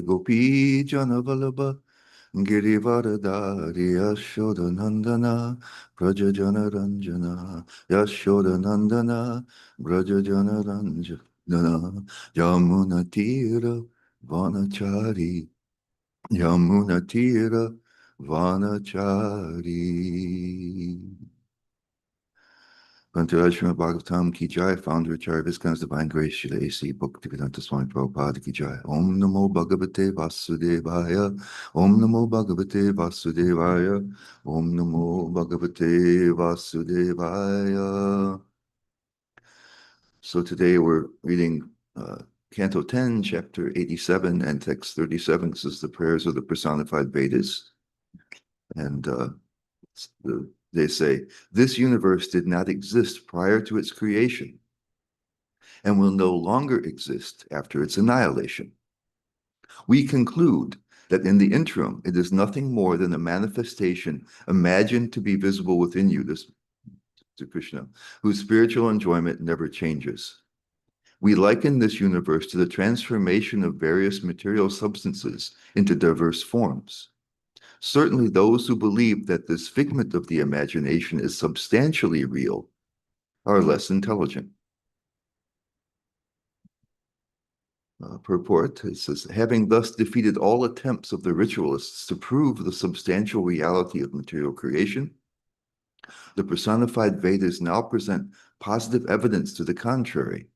Gopi Janavalabha Giri Govardhan Yashoda Nandana Braja Jana Ranjana Yashoda Nandana Braja Jana Ranjana Yamuna Tira Vanachari Yamuna Tira Vanachari. Granted Srimad Bhagavatam Ki Jai, founder Acharya Viskan's Divine Grace, Srila A.C. Bhaktivedanta Swami Prabhupada Ki Jai. Om Namo Bhagavate Vasudevaya. Om Namo Bhagavate Vasudevaya. Om Namo Bhagavate Vasudevaya. So today we're reading Canto 10, Chapter 87, and Text 37. This is the prayers of the personified Vedas. And they say, this universe did not exist prior to its creation and will no longer exist after its annihilation. We conclude that in the interim, it is nothing more than a manifestation imagined to be visible within you, this to Krishna, whose spiritual enjoyment never changes. We liken this universe to the transformation of various material substances into diverse forms. Certainly those who believe that this figment of the imagination is substantially real are less intelligent. Purport, it says, having thus defeated all attempts of the ritualists to prove the substantial reality of material creation, the personified Vedas now present positive evidence to the contrary,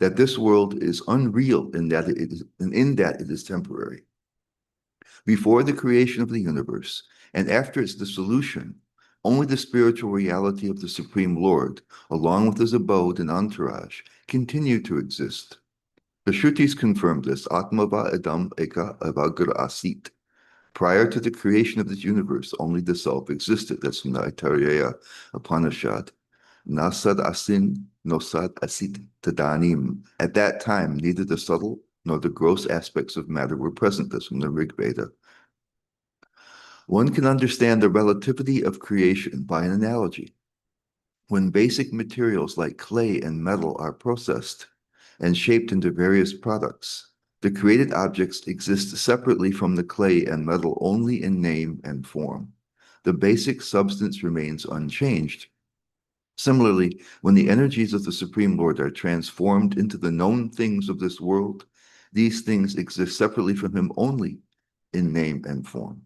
that this world is unreal in that it is temporary. Before the creation of the universe and after its dissolution, only the spiritual reality of the Supreme Lord, along with his abode and entourage, continued to exist. The Shrutis confirm this, Atmava Idam Eka Avagra Asit. Prior to the creation of this universe, only the self existed. That's from the Aitareya Upanishad. Nasad Asin Nosad Asit Tadanim. At that time, neither the subtle nor the gross aspects of matter were present. That's from the Rig Veda. One can understand the relativity of creation by an analogy. When basic materials like clay and metal are processed and shaped into various products, the created objects exist separately from the clay and metal only in name and form. The basic substance remains unchanged. Similarly, when the energies of the Supreme Lord are transformed into the known things of this world, these things exist separately from him only in name and form.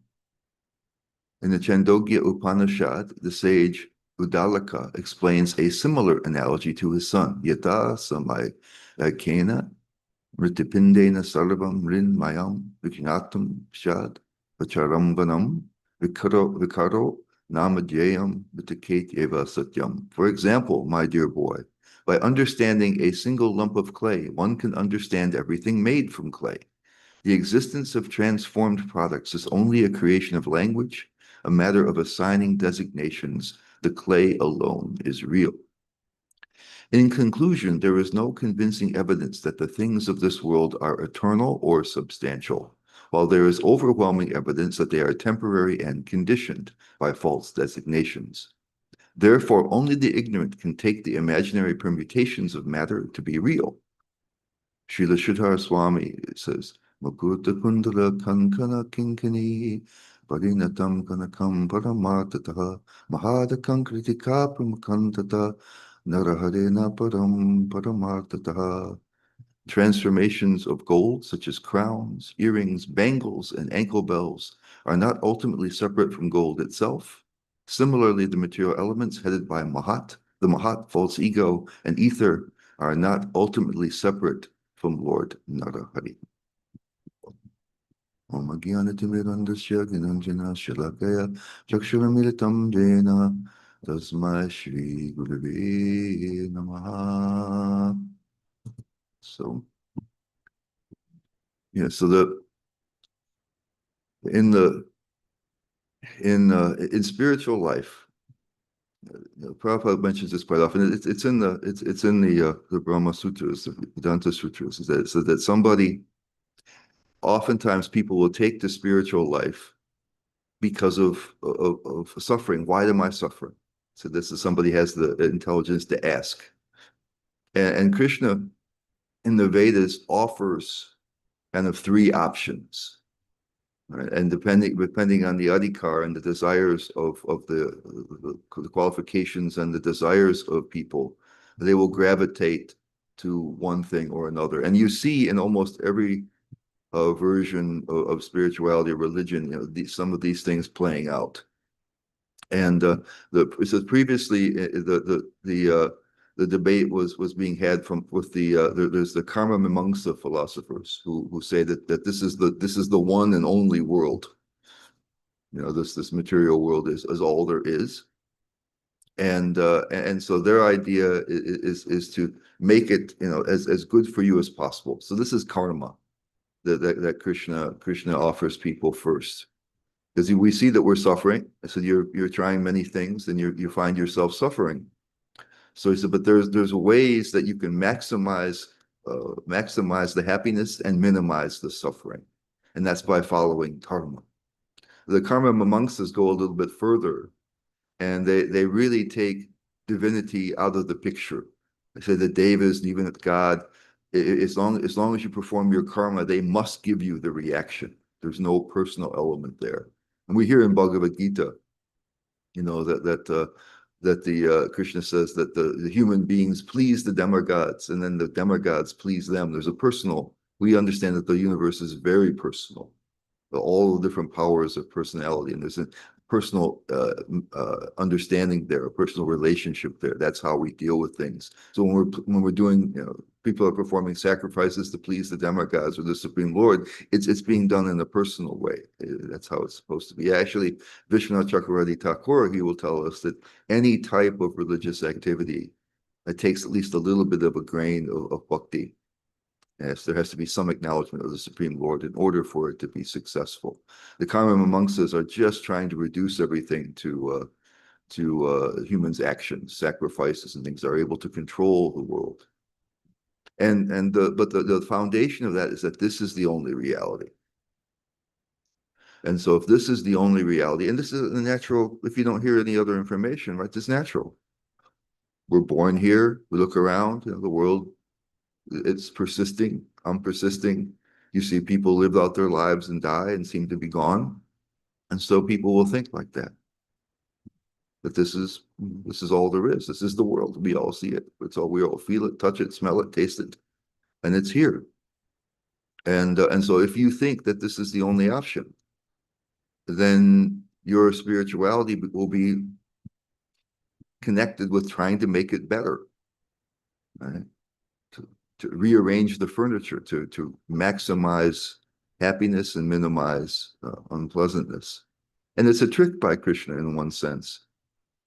In the Chandogya Upanishad, the sage Uddalaka explains a similar analogy to his son, Yata Samay Kena Mritipindena Sarvam Rin Mayam Vikinatam Shad Vacharambanam Vikaro Namadhyayam Vitakate Eva Satyam. For example, my dear boy, by understanding a single lump of clay, one can understand everything made from clay. The existence of transformed products is only a creation of language, a matter of assigning designations. The clay alone is real. In conclusion, there is no convincing evidence that the things of this world are eternal or substantial, while there is overwhelming evidence that they are temporary and conditioned by false designations. Therefore, only the ignorant can take the imaginary permutations of matter to be real. Srila Sridhar Swami says, Makurta Kundala Kankana Kinkani Parinatam Kanakam Paramartata Mahadakam Kritika Pramakantata Naraharena Param Paramartata. Transformations of gold, such as crowns, earrings, bangles, and ankle bells, are not ultimately separate from gold itself. Similarly, the material elements headed by Mahat, the Mahat, false ego, and ether are not ultimately separate from Lord Narahari. Om Agyanatimirandasya Ginanjana Shalakaya Chakshuramilitam Jena Tasmai Shri Gurave Namaha. So, yeah, so in spiritual life, Prabhupada mentions this quite often. It's in the Brahma Sutras, the Vedanta Sutras, so that somebody, oftentimes people will take the spiritual life because of suffering. Why am I suffering? So this is somebody has the intelligence to ask, and Krishna in the Vedas offers kind of three options. Right? And depending on the adhikar and the desires of the qualifications and the desires of people, they will gravitate to one thing or another. And you see in almost every version of spirituality or religion, some of these things playing out. And it says previously the debate was being had with there's the karma mimamsa philosophers who say that this is the one and only world. This material world is all there is. And so their idea is to make it as good for you as possible. So this is karma that Krishna offers people first. Because we see that we're suffering. So you're trying many things and you find yourself suffering. So he said, but there's ways that you can maximize the happiness and minimize the suffering. And that's by following karma. The karma mimamsas go a little bit further, and they really take divinity out of the picture. They say the devas and even God, as long as you perform your karma, they must give you the reaction. There's no personal element there. And we hear in Bhagavad Gita, that Krishna says that the human beings please the demigods, and then the demigods please them. We understand that the universe is very personal, all the different powers of personality, and there's a personal understanding there, a personal relationship there. That's how we deal with things. So when we're doing, people are performing sacrifices to please the demigods or the Supreme Lord, it's being done in a personal way. That's how it's supposed to be. Actually, Vishwanath Chakravarti Thakur, he will tell us that any type of religious activity that takes at least a little bit of a grain of bhakti. Yes, there has to be some acknowledgement of the Supreme Lord in order for it to be successful. The karma mimamsas are just trying to reduce everything to humans' actions, sacrifices, and things that are able to control the world. But the foundation of that is that this is the only reality. And so if this is the only reality, and this is the natural, if you don't hear any other information, right, it's natural. We're born here, we look around, the world, it's persisting. I'm persisting. You see people live out their lives and die and seem to be gone. And so people will think like that. That this is all there is. This is the world. We all see it. We all feel it, touch it, smell it, taste it. And it's here. And so if you think that this is the only option, then your spirituality will be connected with trying to make it better. Right? To rearrange the furniture, to maximize happiness and minimize unpleasantness. And it's a trick by Krishna in one sense,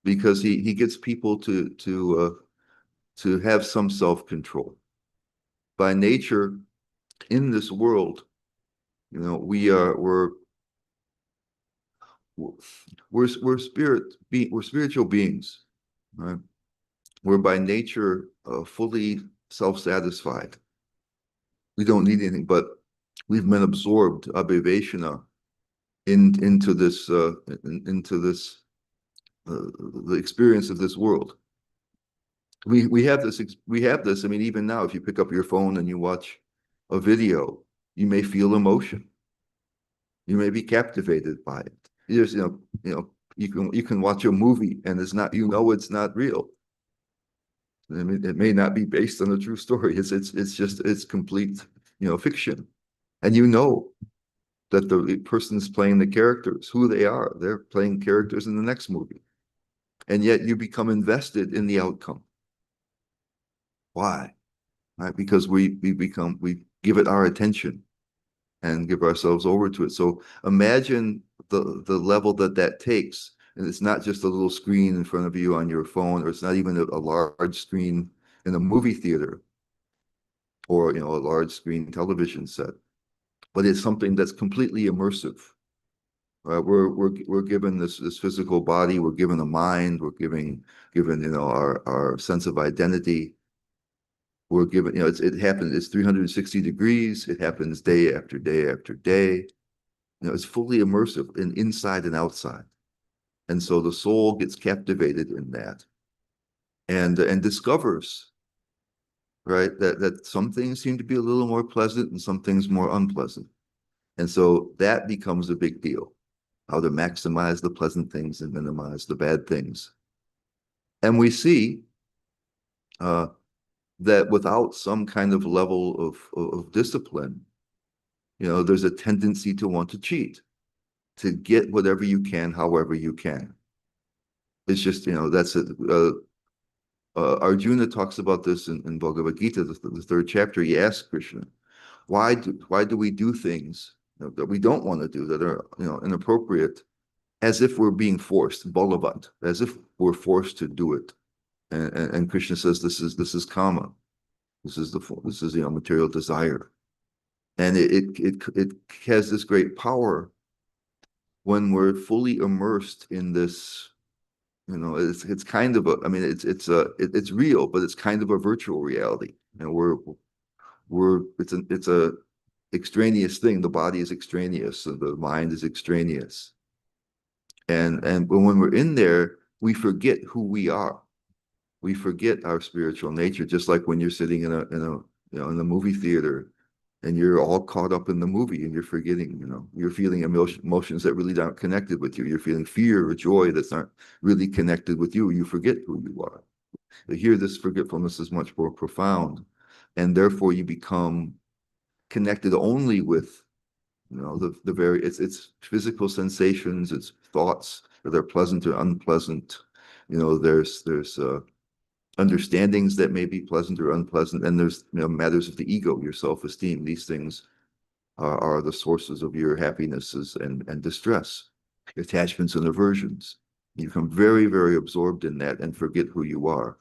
because he gets people to have some self-control. By nature, in this world, we're spiritual beings, right? We're by nature fully self-satisfied. We don't need anything, but we've been absorbed, abhiveshana, into the experience of this world. We have this. I mean, even now, if you pick up your phone and you watch a video, you may feel emotion. You may be captivated by it. You can watch a movie and it's not real. I mean, it may not be based on a true story. It's complete, fiction. And that the person's playing the characters, who they are. They're playing characters in the next movie. And yet you become invested in the outcome. Why? Right? Because we give it our attention and give ourselves over to it. So imagine the level that takes. And it's not just a little screen in front of you on your phone, or it's not even a large screen in a movie theater, or a large screen television set, but it's something that's completely immersive. We're given this physical body, we're given a mind, we're given our sense of identity. We're given, it happens, it's 360 degrees, it happens day after day after day. It's fully immersive inside and outside. And so the soul gets captivated in that and discovers right? That some things seem to be a little more pleasant and some things more unpleasant. And so that becomes a big deal, how to maximize the pleasant things and minimize the bad things. And we see uh, that without some kind of level of discipline, there's a tendency to want to cheat, to get whatever you can, however you can. It's just, that's it. Arjuna talks about this in Bhagavad Gita, the third chapter. He asks Krishna, why do we do things that we don't want to do, that are inappropriate, as if we're being forced, balavat, as if we're forced to do it. And Krishna says this is karma. This is material desire, and it has this great power when we're fully immersed in this. It's kind of I mean, it's real, but it's kind of a virtual reality. It's a extraneous thing. The body is extraneous, and the mind is extraneous. And when we're in there, we forget who we are. We forget our spiritual nature, just like when you're sitting in a movie theater and you're all caught up in the movie and you're forgetting, you're feeling emotions that really aren't connected with you. You're feeling fear or joy that's not really connected with you. You forget who you are. Here, this forgetfulness is much more profound, and therefore you become connected only with, the very, it's physical sensations, it's thoughts, whether pleasant or unpleasant. There's understandings that may be pleasant or unpleasant, and there's matters of the ego, your self-esteem. These things are the sources of your happinesses and distress, attachments and aversions. You become very, very absorbed in that and forget who you are.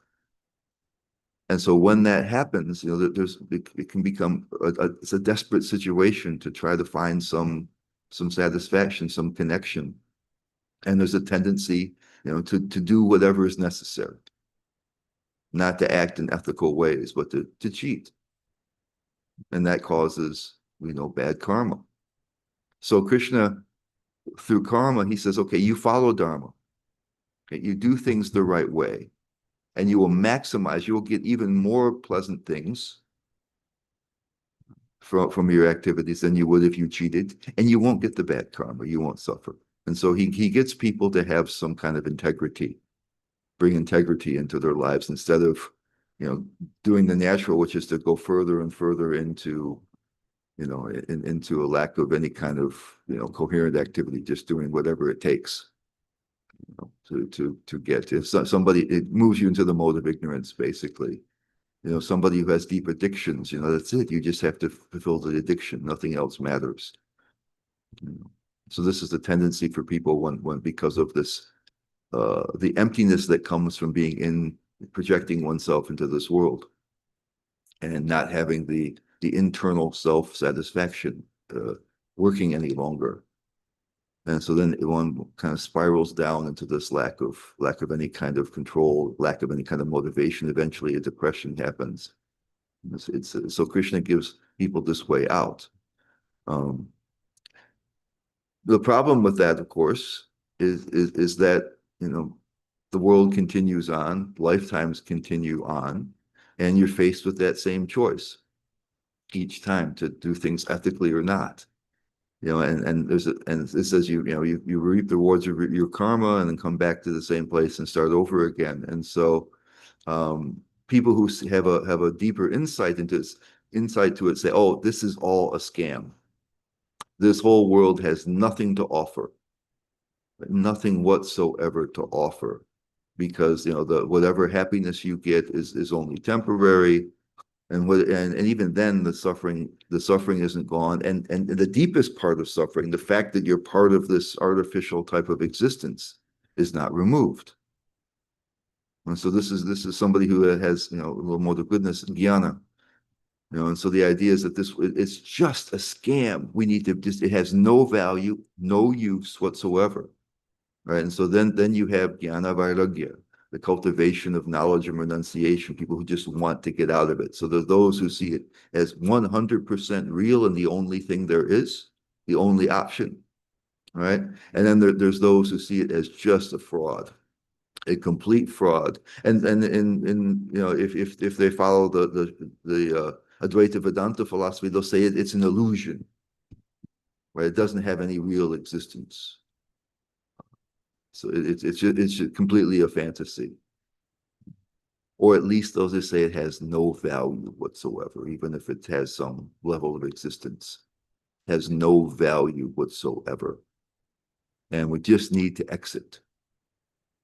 And so when that happens, it can become it's a desperate situation to try to find some satisfaction, some connection. And there's a tendency, to do whatever is necessary, not to act in ethical ways, but to cheat. And that causes, bad karma. So Krishna, through karma, he says, okay, you follow dharma. Okay, you do things the right way, and you will get even more pleasant things from your activities than you would if you cheated, and you won't get the bad karma. You won't suffer. And so he gets people to have some kind of integrity, bring integrity into their lives instead of, doing the natural, which is to go further and further into, into a lack of any kind of, coherent activity, just doing whatever it takes, to get. If somebody, it moves you into the mode of ignorance, basically. Somebody who has deep addictions, that's it. You just have to fulfill the addiction. Nothing else matters. So this is the tendency for people when because of this, the emptiness that comes from projecting oneself into this world and not having the internal self-satisfaction working any longer. And so then one kind of spirals down into this lack of any kind of control, lack of any kind of motivation. Eventually, a depression happens. So Krishna gives people this way out. The problem with that, of course, is that the world continues on, lifetimes continue on, and you're faced with that same choice each time, to do things ethically or not. And it says you reap the rewards of your karma and then come back to the same place and start over again. And so people who have a deeper insight to it say, oh, this is all a scam. This whole world has nothing to offer, nothing whatsoever to offer, because whatever happiness you get is only temporary. And even then the suffering isn't gone. And the deepest part of suffering, the fact that you're part of this artificial type of existence, is not removed. And so this is somebody who has a little more of goodness and jnana. And so the idea is that it's just a scam. We need to it has no value, no use whatsoever. Right. And so then you have jnana vairagya, the cultivation of knowledge and renunciation, people who just want to get out of it. So there's those who see it as 100% real and the only thing there is, the only option, right? And then there's those who see it as just a fraud. a complete fraud. And you know, if they follow the Advaita Vedanta philosophy, they'll say it's an illusion, right? It doesn't have any real existence. So it's completely a fantasy. Or at least those who say it has no value whatsoever, even if it has some level of existence, has no value whatsoever. And we just need to exit.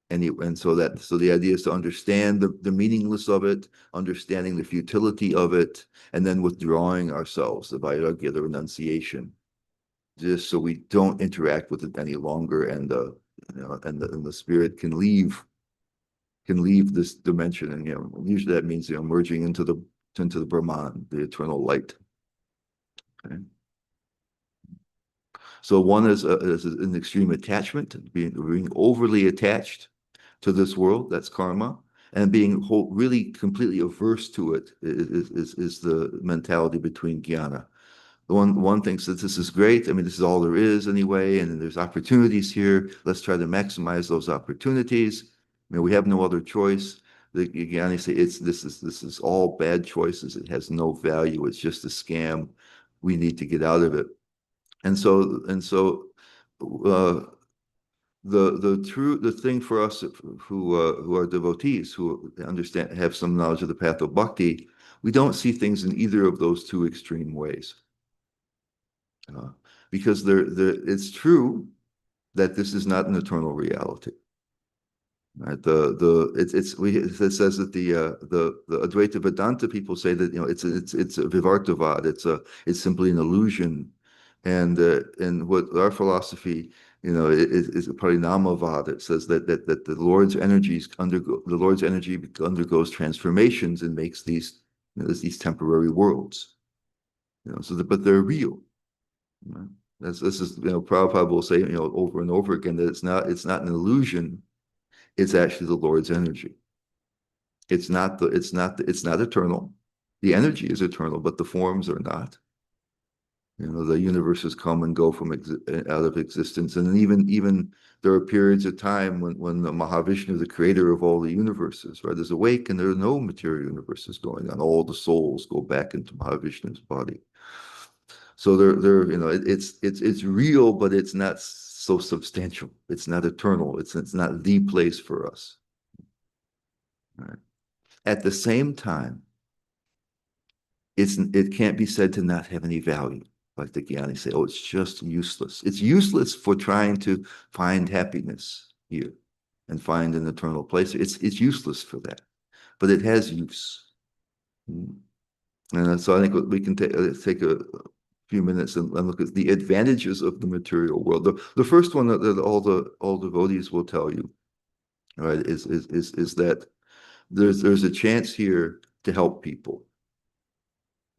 And so the idea is to understand the meaningless of it, understanding the futility of it, and then withdrawing ourselves, the vairagya, the renunciation, just so we don't interact with it any longer, and the spirit can leave this dimension. And usually that means merging into the Brahman, the eternal light. Okay. So one is an extreme attachment, being overly attached to this world, that's karma, and being really completely averse to it is the mentality between jnana. One thinks that this is great. I mean, this is all there is anyway, and there's opportunities here. Let's try to maximize those opportunities. I mean, we have no other choice. The Jnani say this is all bad choices. It has no value. It's just a scam. We need to get out of it. And so uh, the thing for us who are devotees, who understand, have some knowledge of the path of bhakti, we don't see things in either of those two extreme ways. Because it's true that this is not an eternal reality. Right? It says that the Advaita Vedanta people say that it's a vivartavad, it's simply an illusion, and what our philosophy is a parinamavad. It says that the Lord's energy undergoes transformations and makes these temporary worlds, but they're real. Right? This is Prabhupada will say over and over again that it's not an illusion. It's actually the Lord's energy. It's not eternal. The energy is eternal, but the forms are not. The universes come and go from out of existence, and even there are periods of time when the Mahavishnu, the creator of all the universes, right, is awake, and there are no material universes going on. All the souls go back into Mahavishnu's body. So it's real, but it's not so substantial. It's not eternal. It's not the place for us. Right? At the same time, it can't be said to not have any value. Like the Jnani say, oh, it's just useless. It's useless for trying to find happiness here and find an eternal place. It's useless for that, but it has use. And so I think we can take a few minutes and look at the advantages of the material world. The first one that all devotees will tell you, right, is that there's a chance here to help people.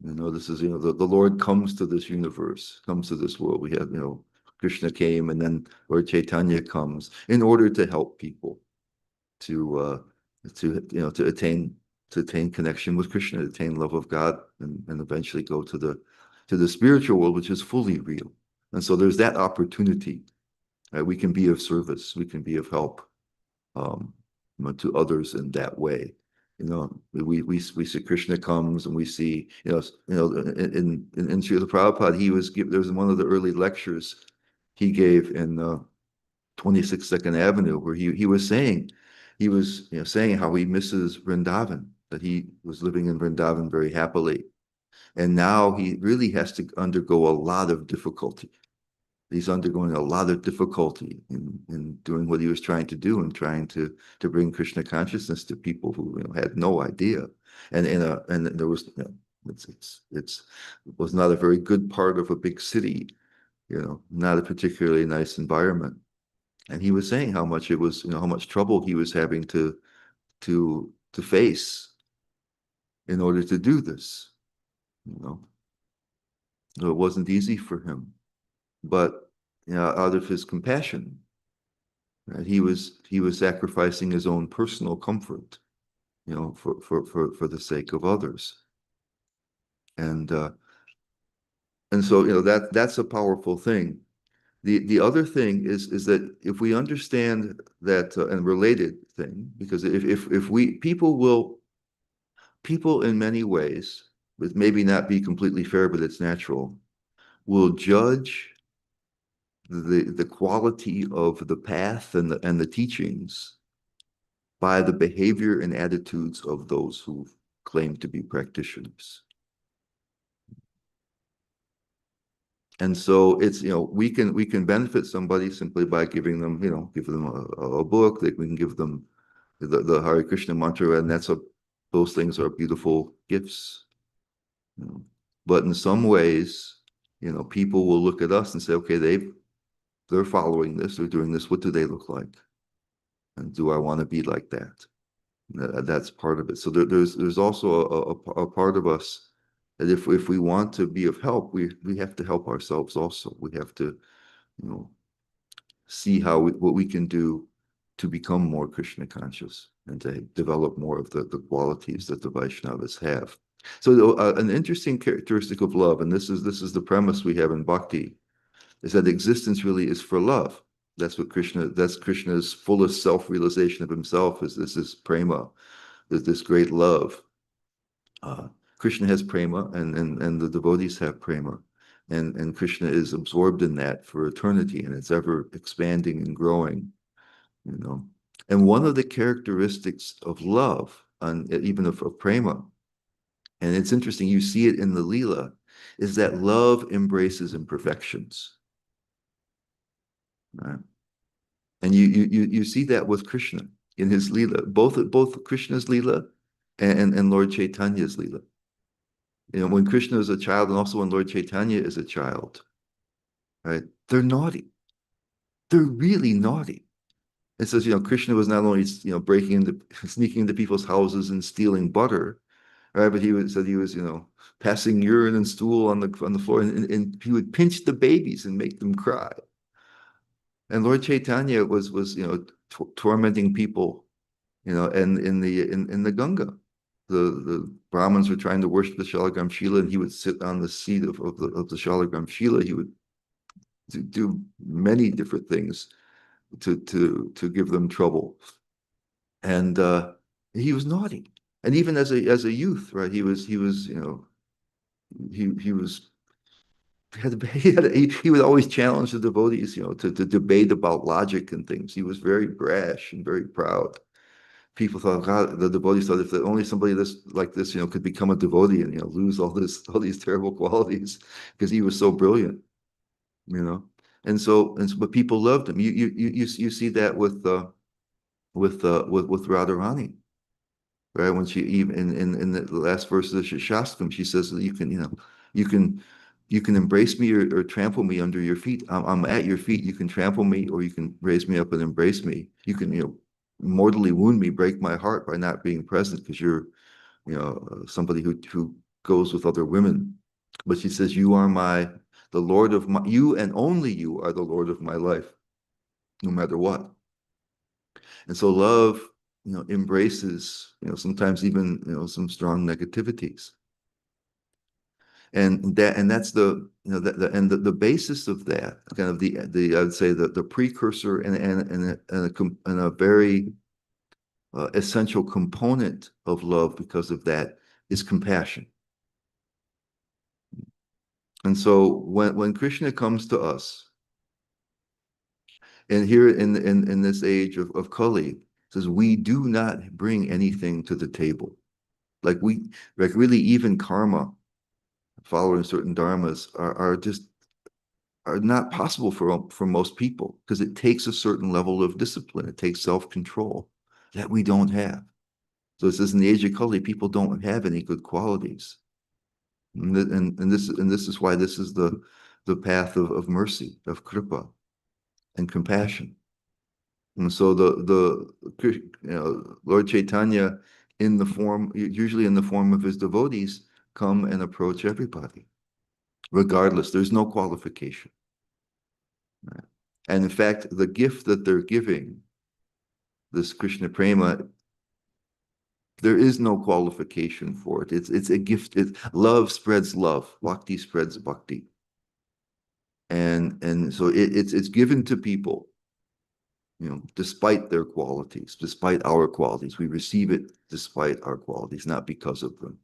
This is the Lord comes to this universe, comes to this world. We have Krishna came, and then Lord Chaitanya comes in order to help people to attain connection with Krishna, attain love of God, and eventually go to the spiritual world, which is fully real. And so there's that opportunity. Right? We can be of service. We can be of help to others in that way. We see Krishna comes, and we see in Srila Prabhupada, there was one of the early lectures he gave in 26th Second Avenue, where he was saying how he misses Vrindavan, that he was living in Vrindavan very happily, and now he really has to undergo a lot of difficulty. He's undergoing a lot of difficulty in doing what he was trying to do, and trying to bring Krishna consciousness to people who had no idea. And there was it was not a very good part of a big city, not a particularly nice environment. And he was saying how much how much trouble he was having to face in order to do this. So it wasn't easy for him, but out of his compassion, right, he was sacrificing his own personal comfort, for the sake of others, and so that's a powerful thing. The other thing is that if we understand that and related thing, because if we people in many ways, with maybe not be completely fair, but it's natural, will judge the quality of the path and the teachings by the behavior and attitudes of those who claim to be practitioners. And so it's, we can benefit somebody simply by giving them, give them a book. We can give them the Hare Krishna mantra, and those things are beautiful gifts. You know. But in some ways, people will look at us and say, okay, they're following this, they're doing this. What do they look like? And do I want to be like that? That's part of it. So there's also a part of us that if we want to be of help, we have to help ourselves also. We have to, see what we can do to become more Krishna conscious and to develop more of the qualities that the Vaishnavas have. So an interesting characteristic of love, and this is the premise we have in bhakti, is that existence really is for love. That's Krishna's fullest self-realization of himself, is this is prema, this great love. Uh, Krishna has prema, and the devotees have prema, and Krishna is absorbed in that for eternity, and it's ever expanding and growing, you know. And one of the characteristics of love, and even of prema, and it's interesting, you see it in the Leela, is that love embraces imperfections, right? And you see that with Krishna in his Leela, both Krishna's Leela and Lord Chaitanya's Leela. When Krishna is a child, and also when Lord Chaitanya is a child, right? They're naughty. They're really naughty. It says, Krishna was not only, sneaking into people's houses and stealing butter, right? But said he was, passing urine and stool on the floor, and he would pinch the babies and make them cry. And Lord Chaitanya was tormenting people, and in the Ganga. The Brahmins were trying to worship the Shalagram Shila, and he would sit on the seat of the Shalagram Shila. He would do many different things to give them trouble. And he was naughty. And even as a youth, right, he was he would always challenge the devotees, to debate about logic and things. He was very brash and very proud. People thought, God, the devotees thought, if only somebody like this, could become a devotee and lose all these terrible qualities, because he was so brilliant, but people loved him. You see that with Radharani, right? When she, even in the last verse of the Shastakam, she says that you can you can embrace me or trample me under your feet. I'm at your feet. You can trample me, or you can raise me up and embrace me. You can, mortally wound me, break my heart by not being present, because you're, somebody who goes with other women. But she says, the Lord of you, and only you are the Lord of my life, no matter what. And so love, embraces, sometimes even, some strong negativities. And that's the basis of that, kind of the I would say the precursor and a very essential component of love, because of that, is compassion. And so when Krishna comes to us, and here in this age of Kali, says we do not bring anything to the table. Like really, even karma, following certain dharmas, are not possible for most people, because it takes a certain level of discipline. It takes self-control that we don't have. So it says in the age of Kali, people don't have any good qualities. And this is why this is the path of mercy, of kripa and compassion. And so Lord Chaitanya, usually in the form of his devotees, come and approach everybody, regardless. There's no qualification. Right? And in fact, the gift that they're giving, this Krishna Prema, there is no qualification for it. It's a gift. Love spreads love. Bhakti spreads bhakti. And so it's given to people, despite their qualities, despite our qualities. We receive it despite our qualities, not because of them.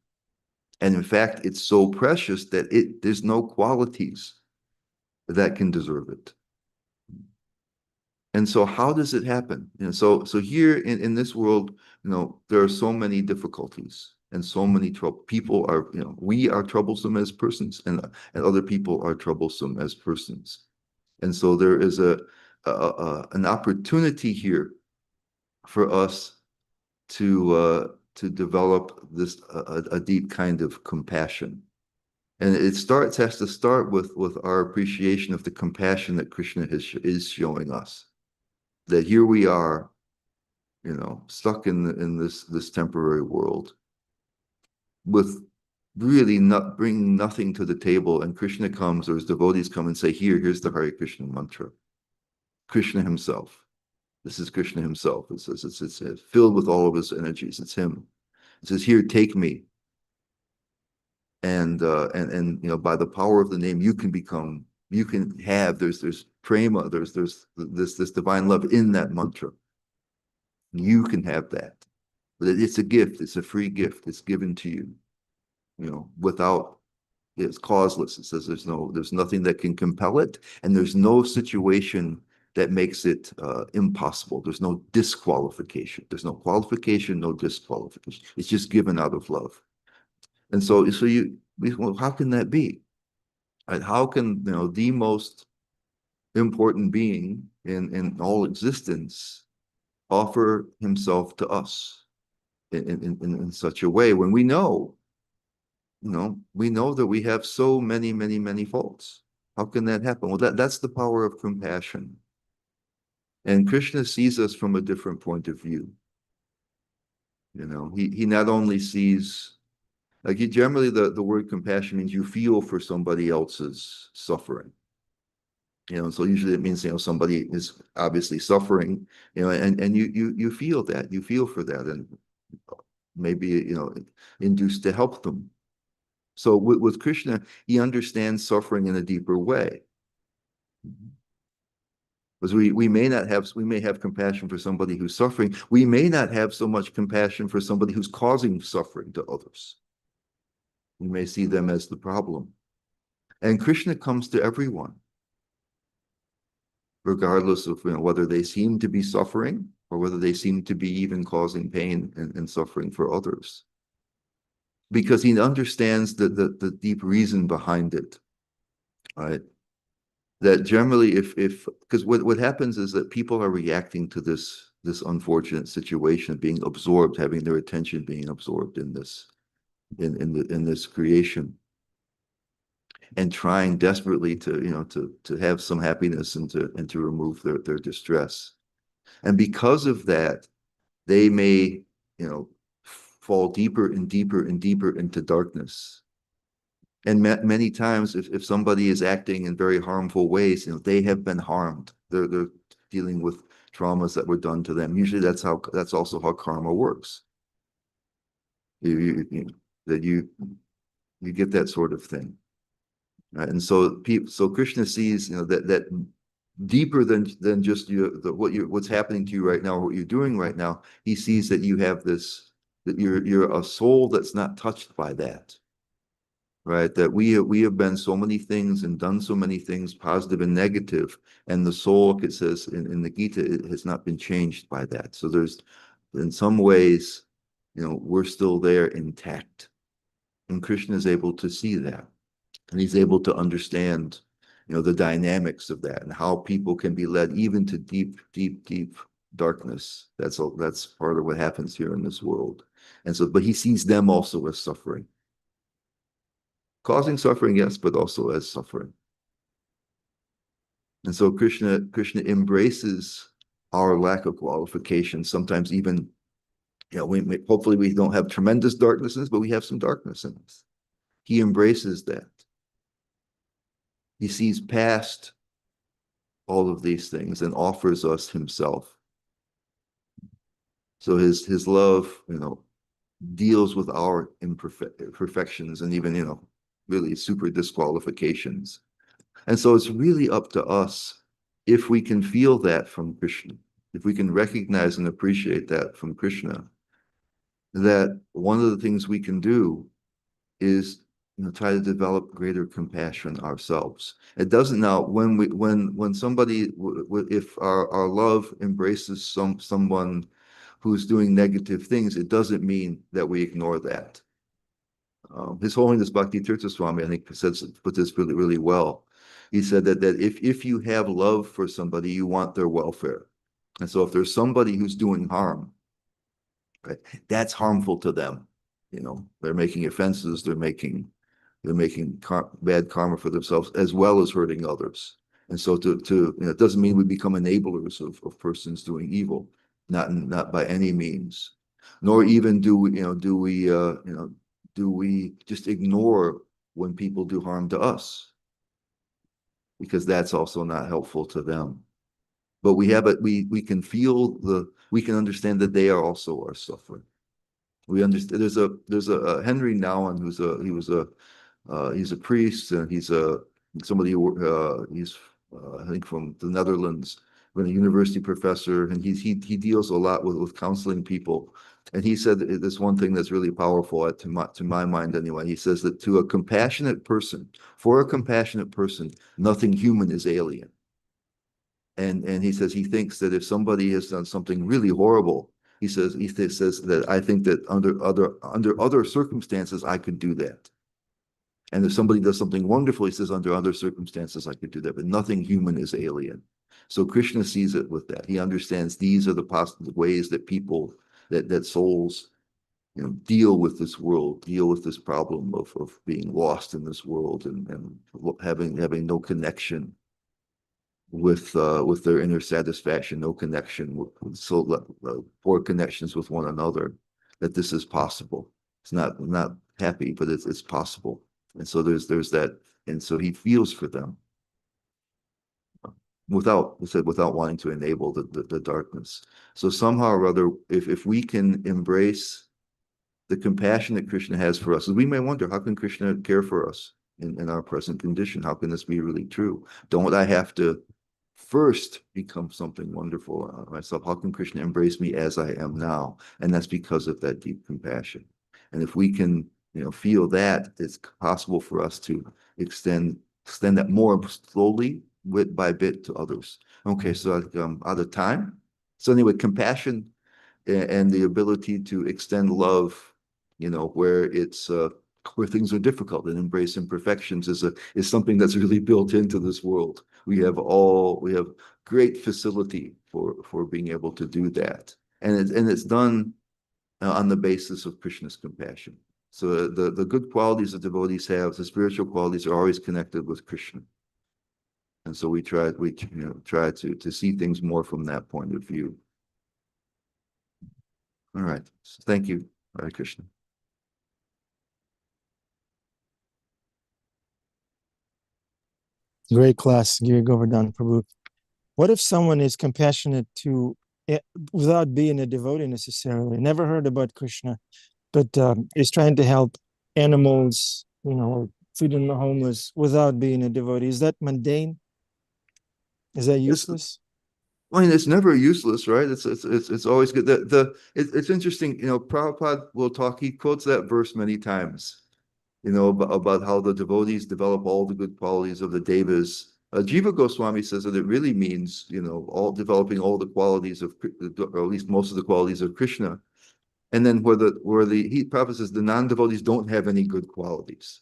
And in fact, it's so precious that there's no qualities that can deserve it. And so how does it happen? So here in this world, there are so many difficulties and so many trouble. People are, we are troublesome as persons, and other people are troublesome as persons. And so there is an opportunity here for us to develop this a deep kind of compassion. And has to start with our appreciation of the compassion that Krishna is showing us. That here we are, stuck in this temporary world with really not bringing nothing to the table. And Krishna comes, or his devotees come and say, here's the Hare Krishna mantra. Krishna himself. This is Krishna himself. It's filled with all of his energies. It's him. It says, here, take me. And by the power of the name, you can have, there's prema, there's this divine love in that mantra. You can have that. But it's a gift, it's a free gift, it's given to you, without, it's causeless. It says there's nothing that can compel it, and there's no situation that makes it impossible. There's no disqualification. There's no qualification, no disqualification. It's just given out of love. And so well, how can that be? Right? How can, the most important being in all existence offer himself to us in such a way when we know that we have so many, many, many faults? How can that happen? Well, that's the power of compassion. And Krishna sees us from a different point of view. He not only sees, like, generally the word compassion means you feel for somebody else's suffering. So usually it means, somebody is obviously suffering, and you feel that, you feel for that, and maybe, induced to help them. So with Krishna, he understands suffering in a deeper way. Because we may have compassion for somebody who's suffering. We may not have so much compassion for somebody who's causing suffering to others. We may see them as the problem. And Krishna comes to everyone, regardless of whether they seem to be suffering or whether they seem to be even causing pain and suffering for others. Because he understands the deep reason behind it, right? That generally, because what happens is that people are reacting to this unfortunate situation, being absorbed, having their attention being absorbed in this creation, and trying desperately to have some happiness and to remove their distress. And because of that, they may fall deeper and deeper and deeper into darkness. And many times, if somebody is acting in very harmful ways, they have been harmed. They're dealing with traumas that were done to them. Usually, that's also how karma works. You get that sort of thing, right? And so Krishna sees that deeper than just what's happening to you right now, or what you're doing right now. He sees that you have this, that you're a soul that's not touched by that. Right, that we have been so many things and done so many things, positive and negative, and the soul, it says in the Gita, it has not been changed by that. So there's, in some ways, we're still there intact, and Krishna is able to see that, and he's able to understand, the dynamics of that and how people can be led even to deep, deep, deep darkness. That's part of what happens here in this world, and so, but he sees them also as suffering. Causing suffering, yes, but also as suffering. And so Krishna embraces our lack of qualification. Sometimes even, hopefully we don't have tremendous darknesses, but we have some darkness in us. He embraces that. He sees past all of these things and offers us himself. So his love, deals with our imperfections and even, really super disqualifications. And so it's really up to us if we can feel that from Krishna, if we can recognize and appreciate that from Krishna, that one of the things we can do is try to develop greater compassion ourselves. It doesn't now when somebody if our love embraces someone who's doing negative things, it doesn't mean that we ignore that. His Holiness Bhakti Tirtha Swami, I think, put this really, really well. He said that if you have love for somebody, you want their welfare. And so if there's somebody who's doing harm, right, that's harmful to them. They're making offenses, they're making bad karma for themselves as well as hurting others. And so it doesn't mean we become enablers of persons doing evil, not by any means, nor even do we just ignore when people do harm to us, because that's also not helpful to them. But we can we can understand that they are also our suffering. We understand there's a Henry Nouwen he's a priest, and he's somebody who he's I think from the Netherlands, been a university professor, and he deals a lot with counseling people. And he said this one thing that's really powerful to my mind anyway. He says that for a compassionate person, nothing human is alien. And he says he thinks that if somebody has done something really horrible, he says that I think that under other circumstances I could do that. And if somebody does something wonderful, he says, under other circumstances, I could do that, but nothing human is alien. So Krishna sees it with that. He understands these are the possible ways that that souls, deal with this world, deal with this problem of being lost in this world and having no connection with their inner satisfaction, no connection poor connections with one another, that this is possible. It's not happy, but it's possible. And so there's that, and so he feels for them without wanting to enable the darkness. So somehow or other, if we can embrace the compassion that Krishna has for us, we may wonder, how can Krishna care for us in our present condition? How can this be really true? Don't I have to first become something wonderful myself? How can Krishna embrace me as I am now? And that's because of that deep compassion. And if we can, feel that, it's possible for us to extend that more slowly, bit by bit, to others. Okay, so out of time. So anyway, compassion and the ability to extend love, where it's where things are difficult, and embrace imperfections is something that's really built into this world. We have great facility for being able to do that, and it's done on the basis of Krishna's compassion. So the good qualities that devotees have, the spiritual qualities, are always connected with Krishna, and so we try to see things more from that point of view. All right, so thank you, Hare Krishna. Great class, Giri Govardhan Prabhu. What if someone is compassionate without being a devotee necessarily? Never heard about Krishna, but is trying to help animals, feeding the homeless without being a devotee. Is that mundane? Is that useless? I mean, it's never useless, right? It's always good. It's interesting. Prabhupada will talk. He quotes that verse many times. About how the devotees develop all the good qualities of the devas. Jiva Goswami says that it really means, all developing all the qualities of, or at least most of the qualities of Krishna. And then Prabhupada says the non-devotees don't have any good qualities.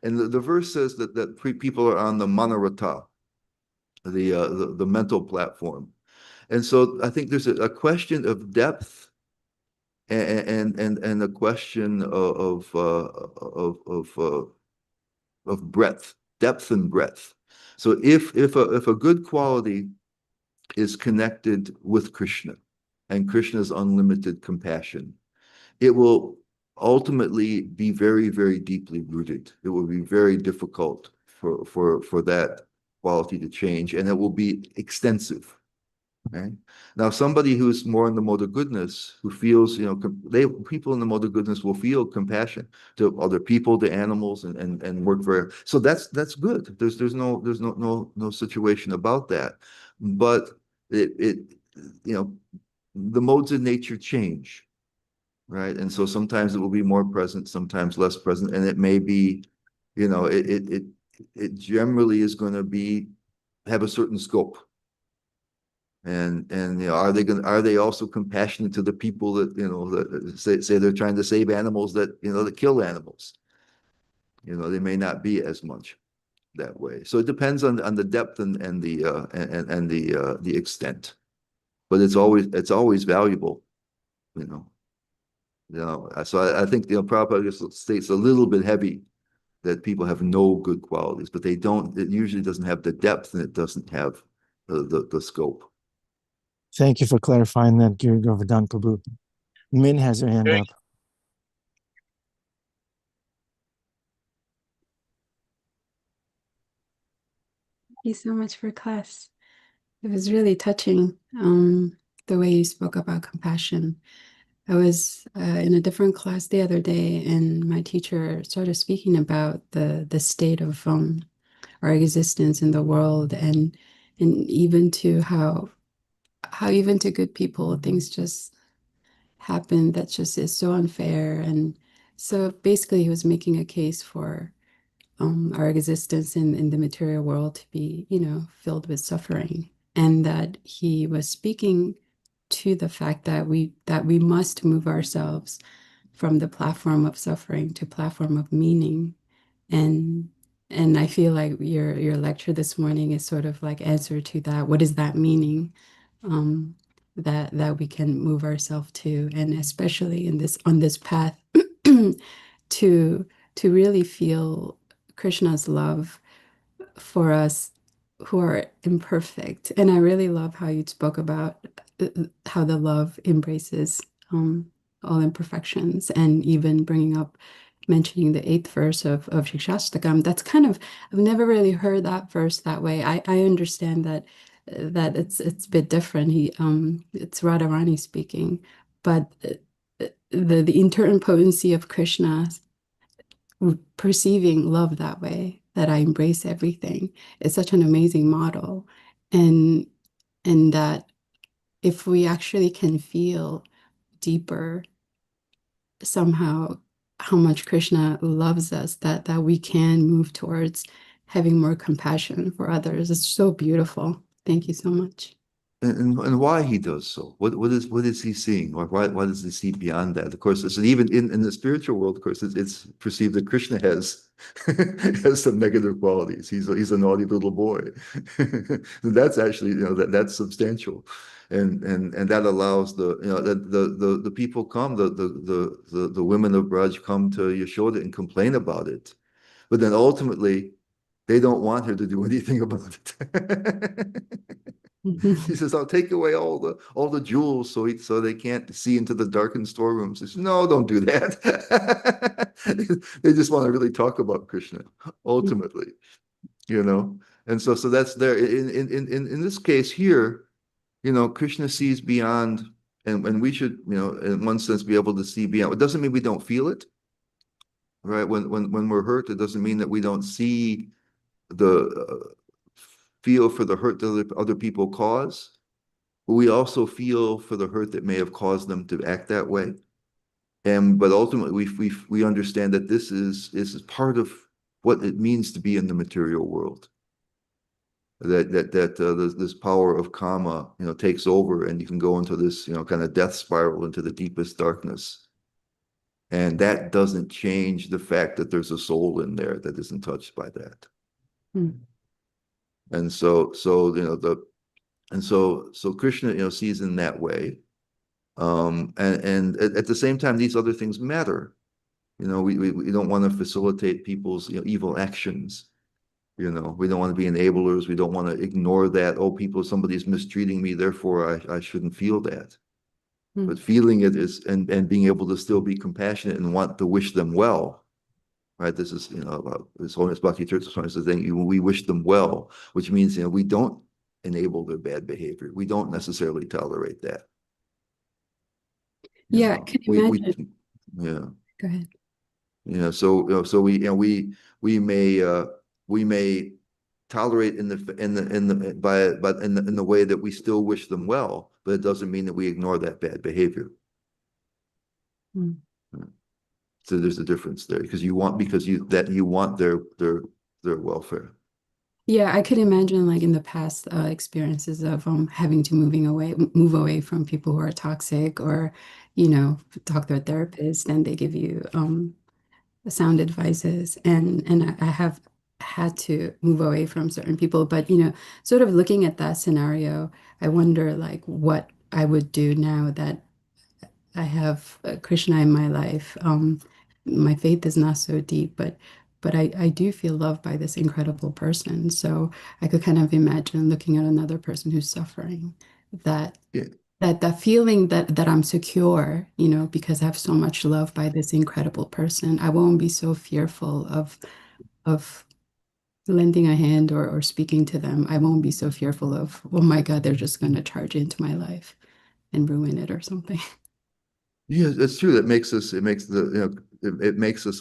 And the verse says that people are on the manarata, the mental platform. And so I think there's a question of depth and a question of breadth, depth and breadth. So if a good quality is connected with Krishna and Krishna's unlimited compassion, it will ultimately be very, very deeply rooted. It will be very difficult for that quality to change, and it will be extensive. Right? Now, somebody who's more in the mode of goodness, who feels, people in the mode of goodness will feel compassion to other people, to animals, and work very. So that's good. There's no situation about that. But it the modes of nature change, right? And so sometimes it will be more present, sometimes less present, and it may be, you know, it generally is going to be have a certain scope. And are they also compassionate to the people that that say they're trying to save animals that that kill animals? They may not be as much that way. So it depends on the depth and the extent. But it's always valuable, you know. So I think Prabhupada just states a little bit heavy that people have no good qualities, but they don't. It usually doesn't have the depth and it doesn't have the scope. Thank you for clarifying that, Giri Govardhan Prabhu. Min has her hand up. Thank you so much for class. It was really touching, the way you spoke about compassion. I was in a different class the other day, and my teacher started speaking about the state of our existence in the world, and even to how even to good people things just happen that just is so unfair. And so basically, he was making a case for our existence in the material world to be, filled with suffering, and that he was speaking to the fact that we must move ourselves from the platform of suffering to platform of meaning. And I feel like your lecture this morning is sort of like answer to that. What is that meaning? That we can move ourselves to, and especially on this path to really feel Krishna's love for us who are imperfect. And I really love how you spoke about how the love embraces all imperfections, and even bringing up mentioning the 8th verse of Shikshastakam. That's kind of, I've never really heard that verse that way. I understand that it's a bit different. It's Radharani speaking, but the internal potency of Krishna perceiving love that way, that I embrace everything, is such an amazing model. And that if we actually can feel deeper somehow how much Krishna loves us, that we can move towards having more compassion for others. It's so beautiful. Thank you so much. And why he does so? What is he seeing? Or why does he see beyond that? Of course, so even in the spiritual world, of course, it's perceived that Krishna has has some negative qualities. He's a naughty little boy. That's actually that's substantial, and that allows the people come the women of Braj come to Yashoda and complain about it, but then ultimately they don't want her to do anything about it. He says, "I'll take away all the jewels so they can't see into the darkened storerooms." He says, "No, don't do that." They just want to really talk about Krishna ultimately, And so that's there. In this case here, Krishna sees beyond, and we should, in one sense, be able to see beyond. It doesn't mean we don't feel it, right? When we're hurt, it doesn't mean that we don't see the feel for the hurt that other people cause. But we also feel for the hurt that may have caused them to act that way. But ultimately, we understand that this is part of what it means to be in the material world. That this power of karma, takes over, and you can go into this, kind of death spiral into the deepest darkness. And that doesn't change the fact that there's a soul in there that isn't touched by that. Mm. And so Krishna, sees in that way. And at the same time, these other things matter. We don't want to facilitate people's evil actions. We don't want to be enablers. We don't want to ignore that. Oh, somebody's mistreating me, therefore I shouldn't feel that. But feeling it is, and being able to still be compassionate and want to wish them well. Right. This is, about His Holiness Bhakti Tirtha Swami says, we wish them well, which means, we don't enable their bad behavior. We don't necessarily tolerate that. Yeah, I can imagine. Yeah. Go ahead. Yeah, so we may tolerate in the way that we still wish them well, but it doesn't mean that we ignore that bad behavior. Mm. So there's a difference there because you want their welfare. Yeah, I could imagine like in the past experiences of having to move away from people who are toxic, or talk to a therapist and they give you sound advices, and I have had to move away from certain people. But sort of looking at that scenario, I wonder like what I would do now that I have Krishna in my life. My faith is not so deep, but I do feel loved by this incredible person. So I could kind of imagine looking at another person who's suffering, that Yeah. that feeling that I'm secure, because I have so much love by this incredible person. I won't be so fearful of lending a hand or speaking to them. I won't be so fearful of, oh my God, they're just going to charge into my life and ruin it or something. Yeah, it's true. It makes us a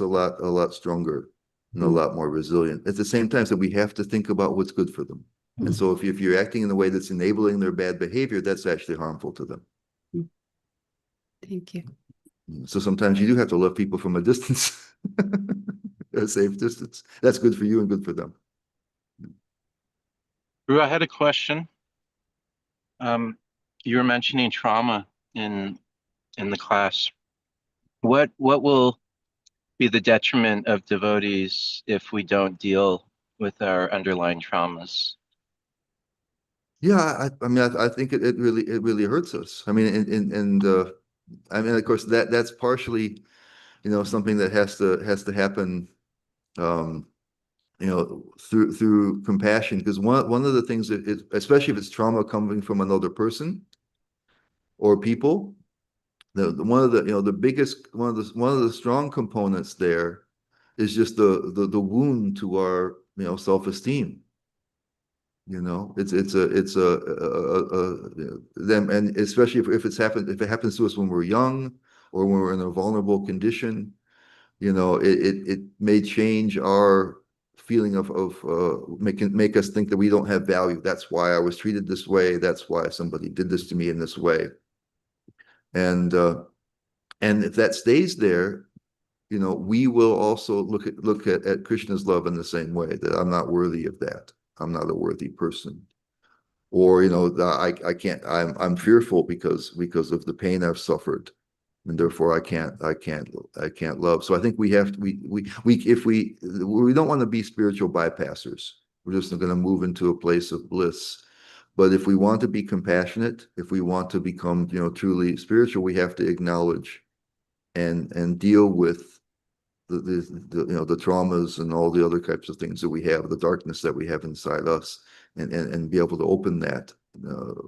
lot stronger and a Mm, lot more resilient. At the same time, so we have to think about what's good for them. And mm, so if you're acting in a way that's enabling their bad behavior, that's actually harmful to them. mm. Thank you. So sometimes you do have to love people from a distance, a safe distance. That's good for you and good for them. Drew, I had a question. You were mentioning trauma in the class. What will be the detriment of devotees if we don't deal with our underlying traumas? Yeah, I mean, I think it really hurts us. I mean, I mean, of course, that's partially, something that has to happen, um, through compassion. Because one of the things that especially if it's trauma coming from another person or people, one of the biggest one of the strong components there is just the wound to our self-esteem. Them, and especially if if it happens to us when we're young or when we're in a vulnerable condition, it may change our feeling of make us think that we don't have value. That's why I was treated this way. That's why somebody did this to me in this way. And if that stays there, we will also look at Krishna's love in the same way, that I'm not worthy of that. I'm not a worthy person. Or I can't. I'm fearful because of the pain I've suffered, and therefore I can't love. So I think we have to, we if we don't want to be spiritual bypassers. We're just going to move into a place of bliss. But if we want to be compassionate, if we want to become truly spiritual, we have to acknowledge and deal with the traumas and all the other types of things that we have, the darkness that we have inside us, and be able to open that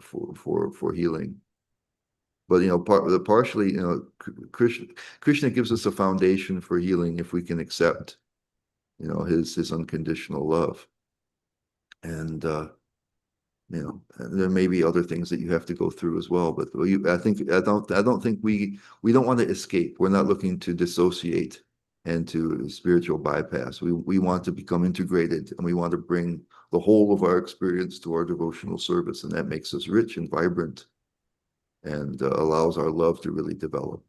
for healing. But partially, Krishna gives us a foundation for healing if we can accept, his unconditional love. And there may be other things that you have to go through as well. But I don't think we don't want to escape. We're not looking to dissociate and to spiritual bypass. We want to become integrated, and we want to bring the whole of our experience to our devotional service, and that makes us rich and vibrant, and allows our love to really develop.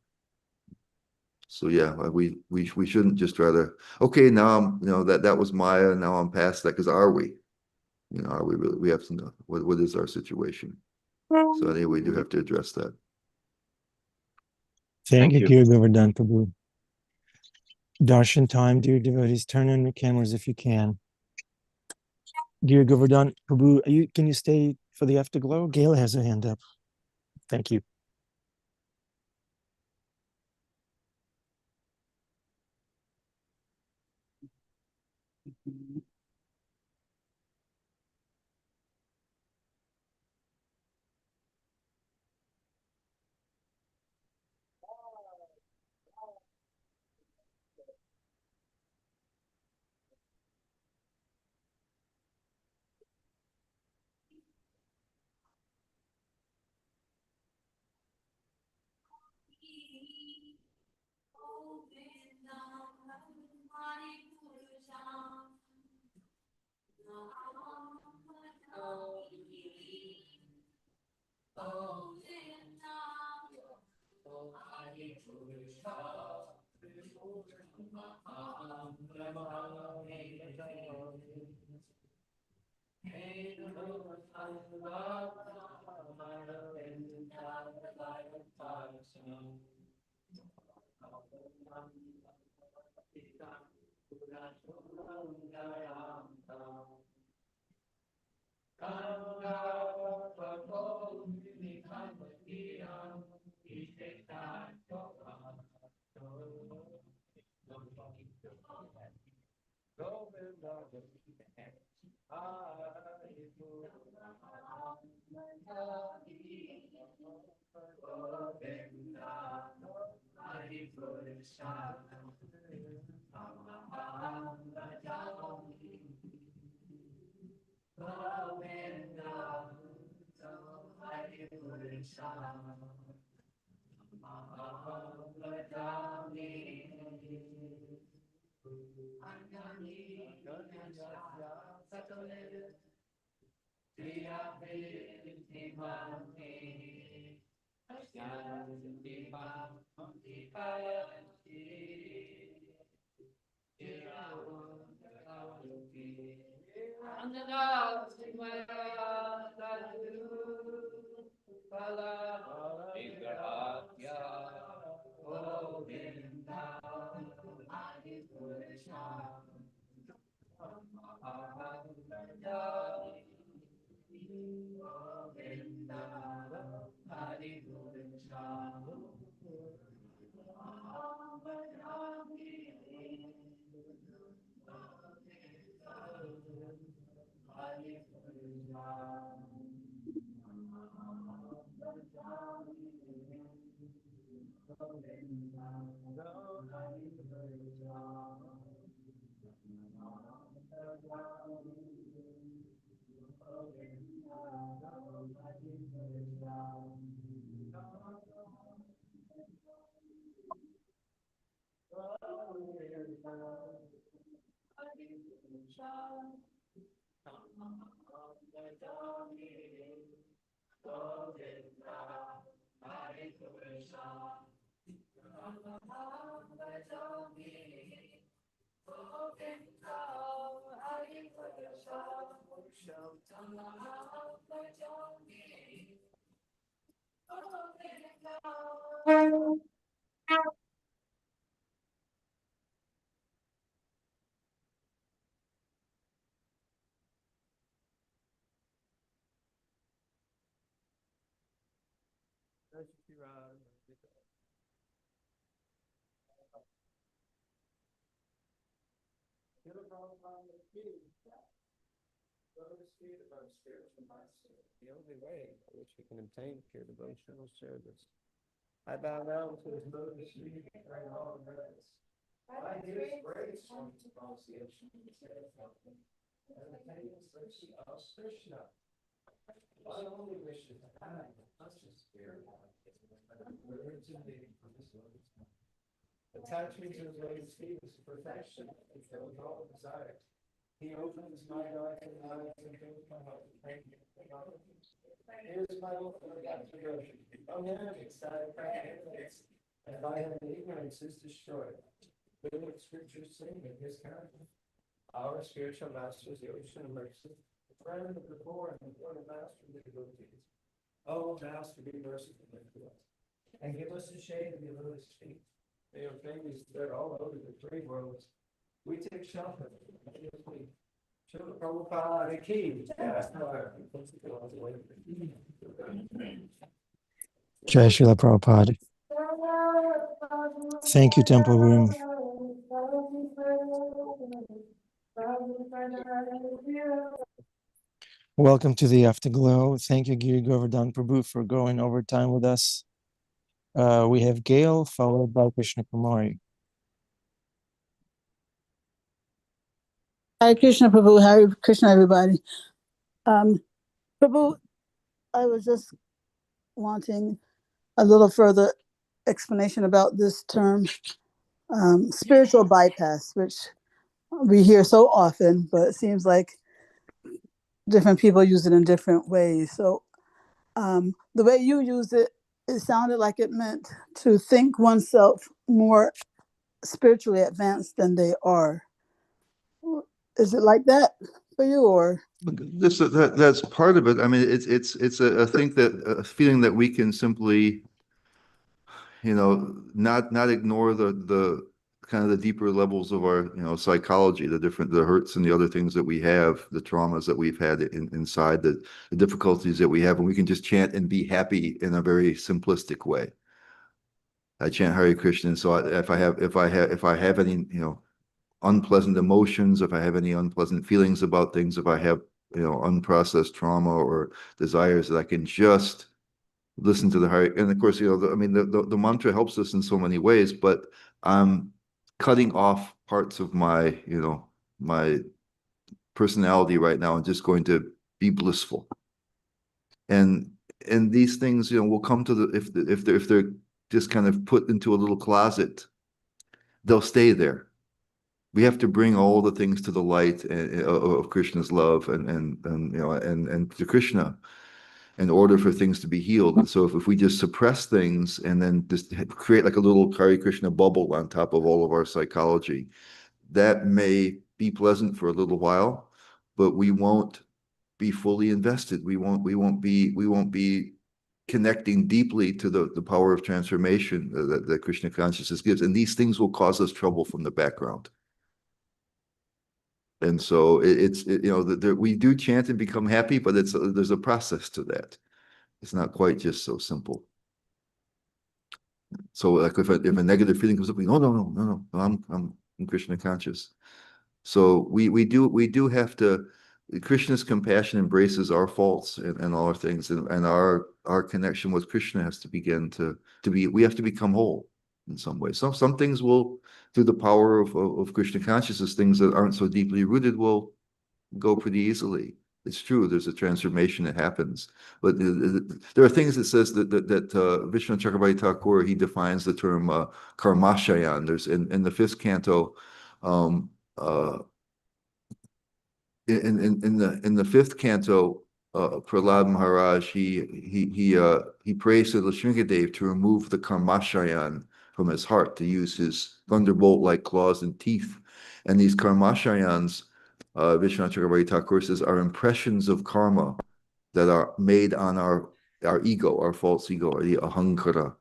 So yeah, we shouldn't just try to, okay, now that was Maya, now I'm past that, because are we? Are we really? We have to know what is our situation. So anyway, we do have to address that. Thank Thank you, you. Giri Govardhan Prabhu. Darshan time, dear devotees. Turn on your cameras if you can. Giri Govardhan Prabhu, can you stay for the afterglow? Gail has her hand up. Thank you. The only way by which we can obtain pure devotional service. I bow down to his lotus feet and pray all grace. By his grace, one pronunciation and the famous mercy of Krishna. One only wishes to have the conscious spirit words and deeds from his lotus feet. Attachment to his lotus feet is perfection, and fills all desires. He opens my dark and eyes and fills my heart. Thank you. Here's my ultimate devotion. On him, ecstatic practice, and by him ignorance is destroyed. Will the scriptures sing in his character? Our spiritual master is the ocean of mercy, the friend of the poor and the Lord master of the devotees. Oh, master, be merciful to us, and give us the shade of your lotus feet. May your fingers spread all over the three worlds. We take shelter from your feet. Srila Prabhupada ki. Jai Srila Prabhupada. Thank you, Temple Room. Welcome to the Afterglow. Thank you, Giri Govardhan Prabhu, for going over time with us. We have Gail, followed by Krishna Kumari. Hare Krishna, Prabhu. Hare Krishna, everybody. Prabhu, I was just wanting a little further explanation about this term, spiritual bypass, which we hear so often, but it seems like different people use it in different ways. So the way you used it, it sounded like it meant to think oneself more spiritually advanced than they are. Is it like that for you, or? That's part of it. I mean, it's a thing that a feeling that we can simply, not ignore the kind of the deeper levels of our, psychology, the hurts and the other things that we have, the traumas that we've had inside, the difficulties that we have, and we can just chant and be happy in a very simplistic way. I chant Hare Krishna, and so if I have any, unpleasant emotions, if I have any unpleasant feelings about things, if I have, unprocessed trauma or desires, that I can just listen to the Hare. And of course, the mantra helps us in so many ways, but I'm cutting off parts of my, my personality right now and just going to be blissful. And these things, will come to if they're just kind of put into a little closet, they'll stay there. We have to bring all the things to the light of Krishna's love and to Krishna in order for things to be healed. And so if we just suppress things and then just create like a little Hare Krishna bubble on top of all of our psychology, that may be pleasant for a little while, but we won't be fully invested. We won't be connecting deeply to the power of transformation that Krishna consciousness gives. And these things will cause us trouble from the background. And so we do chant and become happy, but there's a process to that. It's not quite just so simple. So like if a negative feeling comes up, we go, no, I'm Krishna conscious. So we do have to. Krishna's compassion embraces our faults and all our things, and our connection with Krishna has to begin to be. We have to become whole in some way. Some things will, through the power of Krishna consciousness, things that aren't so deeply rooted will go pretty easily. It's true. There's a transformation that happens, but there are things that says that Vishnu Chakravarti Thakur, he defines the term karmashayan. There's in the fifth canto, in the fifth canto, Prahlad Maharaj he prays to the Shringadev to remove the karmashayan from his heart, to use his thunderbolt-like claws and teeth, and these karmashayans, Vishnu Chakravarti Thakur says, are impressions of karma that are made on our ego, our false ego, or the ahankara.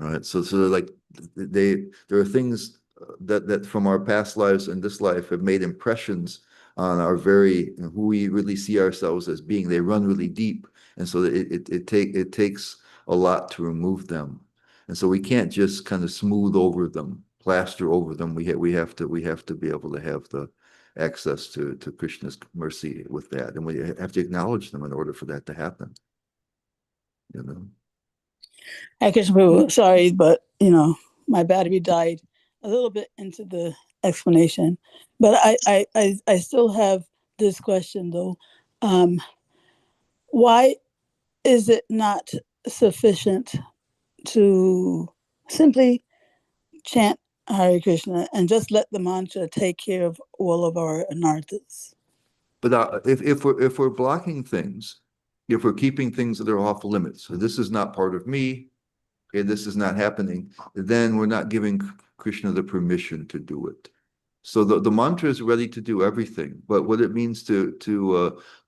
All right, so like there are things that from our past lives and this life have made impressions on our who we really see ourselves as being. They run really deep, and so it takes a lot to remove them, and so we can't just kind of smooth over them, plaster over them. We have to be able to have the access to Krishna's mercy with that, and we have to acknowledge them in order for that to happen. Hi, Krishna Prabhu. Sorry, but my battery died a little bit into the explanation. But I still have this question though. Why is it not sufficient to simply chant Hare Krishna and just let the mantra take care of all of our anarthas? But if we're blocking things, if we're keeping things that are off limits, so this is not part of me, okay, this is not happening, then we're not giving Krishna the permission to do it. So the mantra is ready to do everything, but what it means to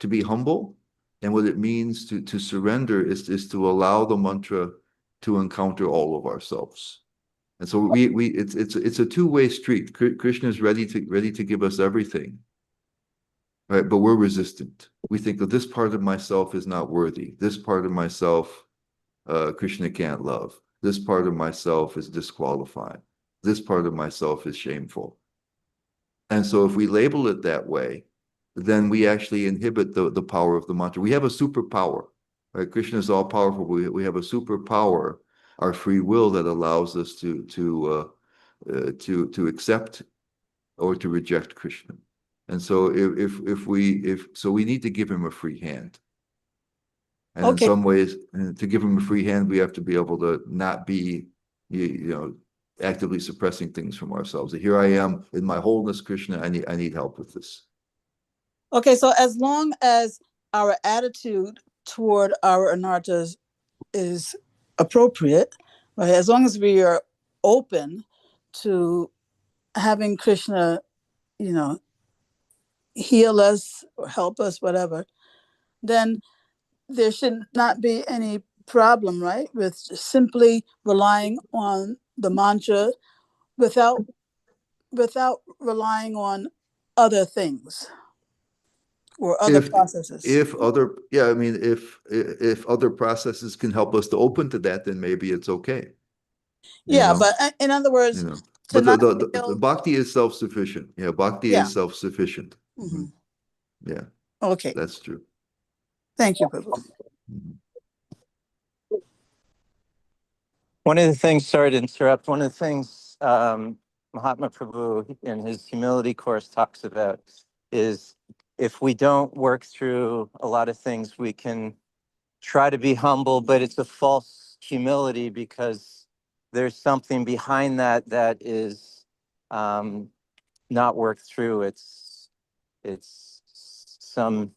be humble, and what it means to surrender is to allow the mantra to encounter all of ourselves. And so it's a two-way street. Krishna is ready to give us everything, right? But we're resistant. We think that this part of myself is not worthy. This part of myself, Krishna can't love. This part of myself is disqualified. This part of myself is shameful. And so if we label it that way, then we actually inhibit the power of the mantra. We have a superpower, right? Krishna is all powerful. We have a superpower, our free will, that allows us to accept or to reject Krishna. And so we need to give him a free hand. And in some ways, to give him a free hand, we have to be able to not be, actively suppressing things from ourselves. Here I am in my wholeness, Krishna. I need help with this. Okay, so as long as our attitude toward our anarthas is appropriate, right? As long as we are open to having Krishna, heal us or help us, whatever, then there should not be any problem, right, with simply relying on the mantra without relying on other things or other processes. I mean, if other processes can help us to open to that, then maybe it's okay. Yeah, but in other words, but the bhakti is self-sufficient. Yeah, bhakti is self-sufficient. Mm-hmm. Yeah. Okay. That's true. Thank you, Prabhu. One of the things, sorry to interrupt, one of the things Mahatma Prabhu in his humility course talks about is if we don't work through a lot of things, we can try to be humble, but it's a false humility because there's something behind that that is not worked through. It's some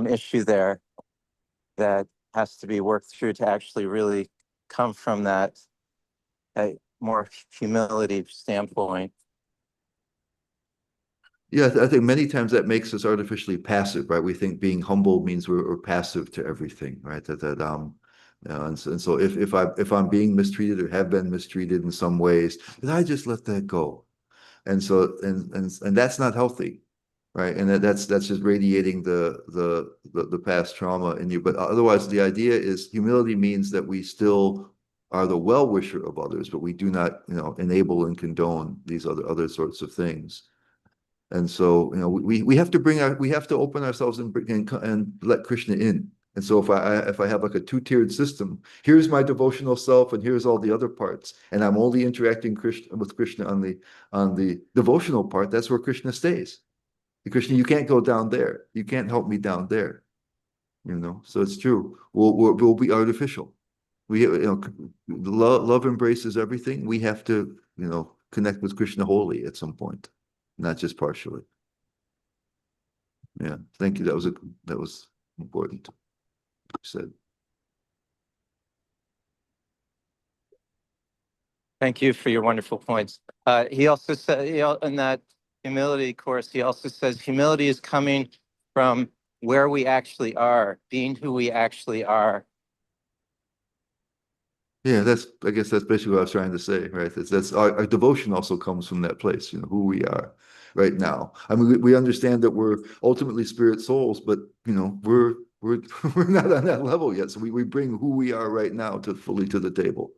issue there that has to be worked through to actually really come from that more humility standpoint. Yeah, I think many times that makes us artificially passive, right? We think being humble means we're passive to everything, right? And so if I'm being mistreated or have been mistreated in some ways, then I just let that go. And so and that's not healthy, right? And that's just radiating the past trauma in you. But otherwise, the idea is humility means that we still are the well-wisher of others, but we do not, enable and condone these other sorts of things. And so, we have to open ourselves and let Krishna in. And so if I have like a two-tiered system, here's my devotional self and here's all the other parts, and I'm only interacting with Krishna on the devotional part, that's where Krishna stays. Krishna, you can't go down there. You can't help me down there. So it's true. We'll be artificial. Love embraces everything. We have to, connect with Krishna wholly at some point, not just partially. Yeah, thank you. That was important. You said. Thank you for your wonderful points. He also said in that humility course, he also says humility is coming from where we actually are, being who we actually are. Yeah, I guess that's basically what I was trying to say, right? That's our devotion also comes from that place, who we are right now. I mean, we understand that we're ultimately spirit souls, but we're we're not on that level yet. So we bring who we are right now fully to the table.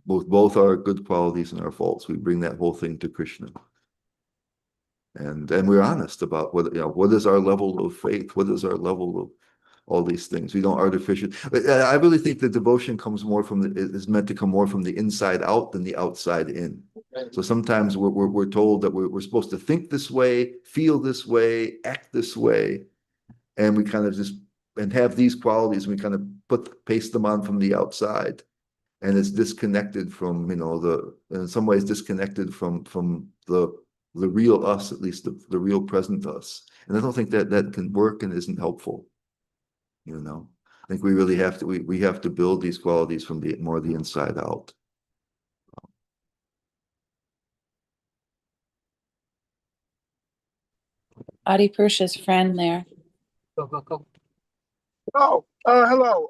Both our good qualities and our faults. We bring that whole thing to Krishna. And we're honest about what is our level of faith, what is our level of all these things. We don't artificially. I really think the devotion comes more is meant to come more from the inside out than the outside in. So sometimes we're told that we're supposed to think this way, feel this way, act this way, and we kind of and have these qualities. And we kind of paste them on from the outside, and it's disconnected from in some ways disconnected from the real us, at least the real present us. And I don't think that can work and isn't helpful. I think we really have to build these qualities from the inside out. Adi Purusha's friend there. Go. Oh, hello.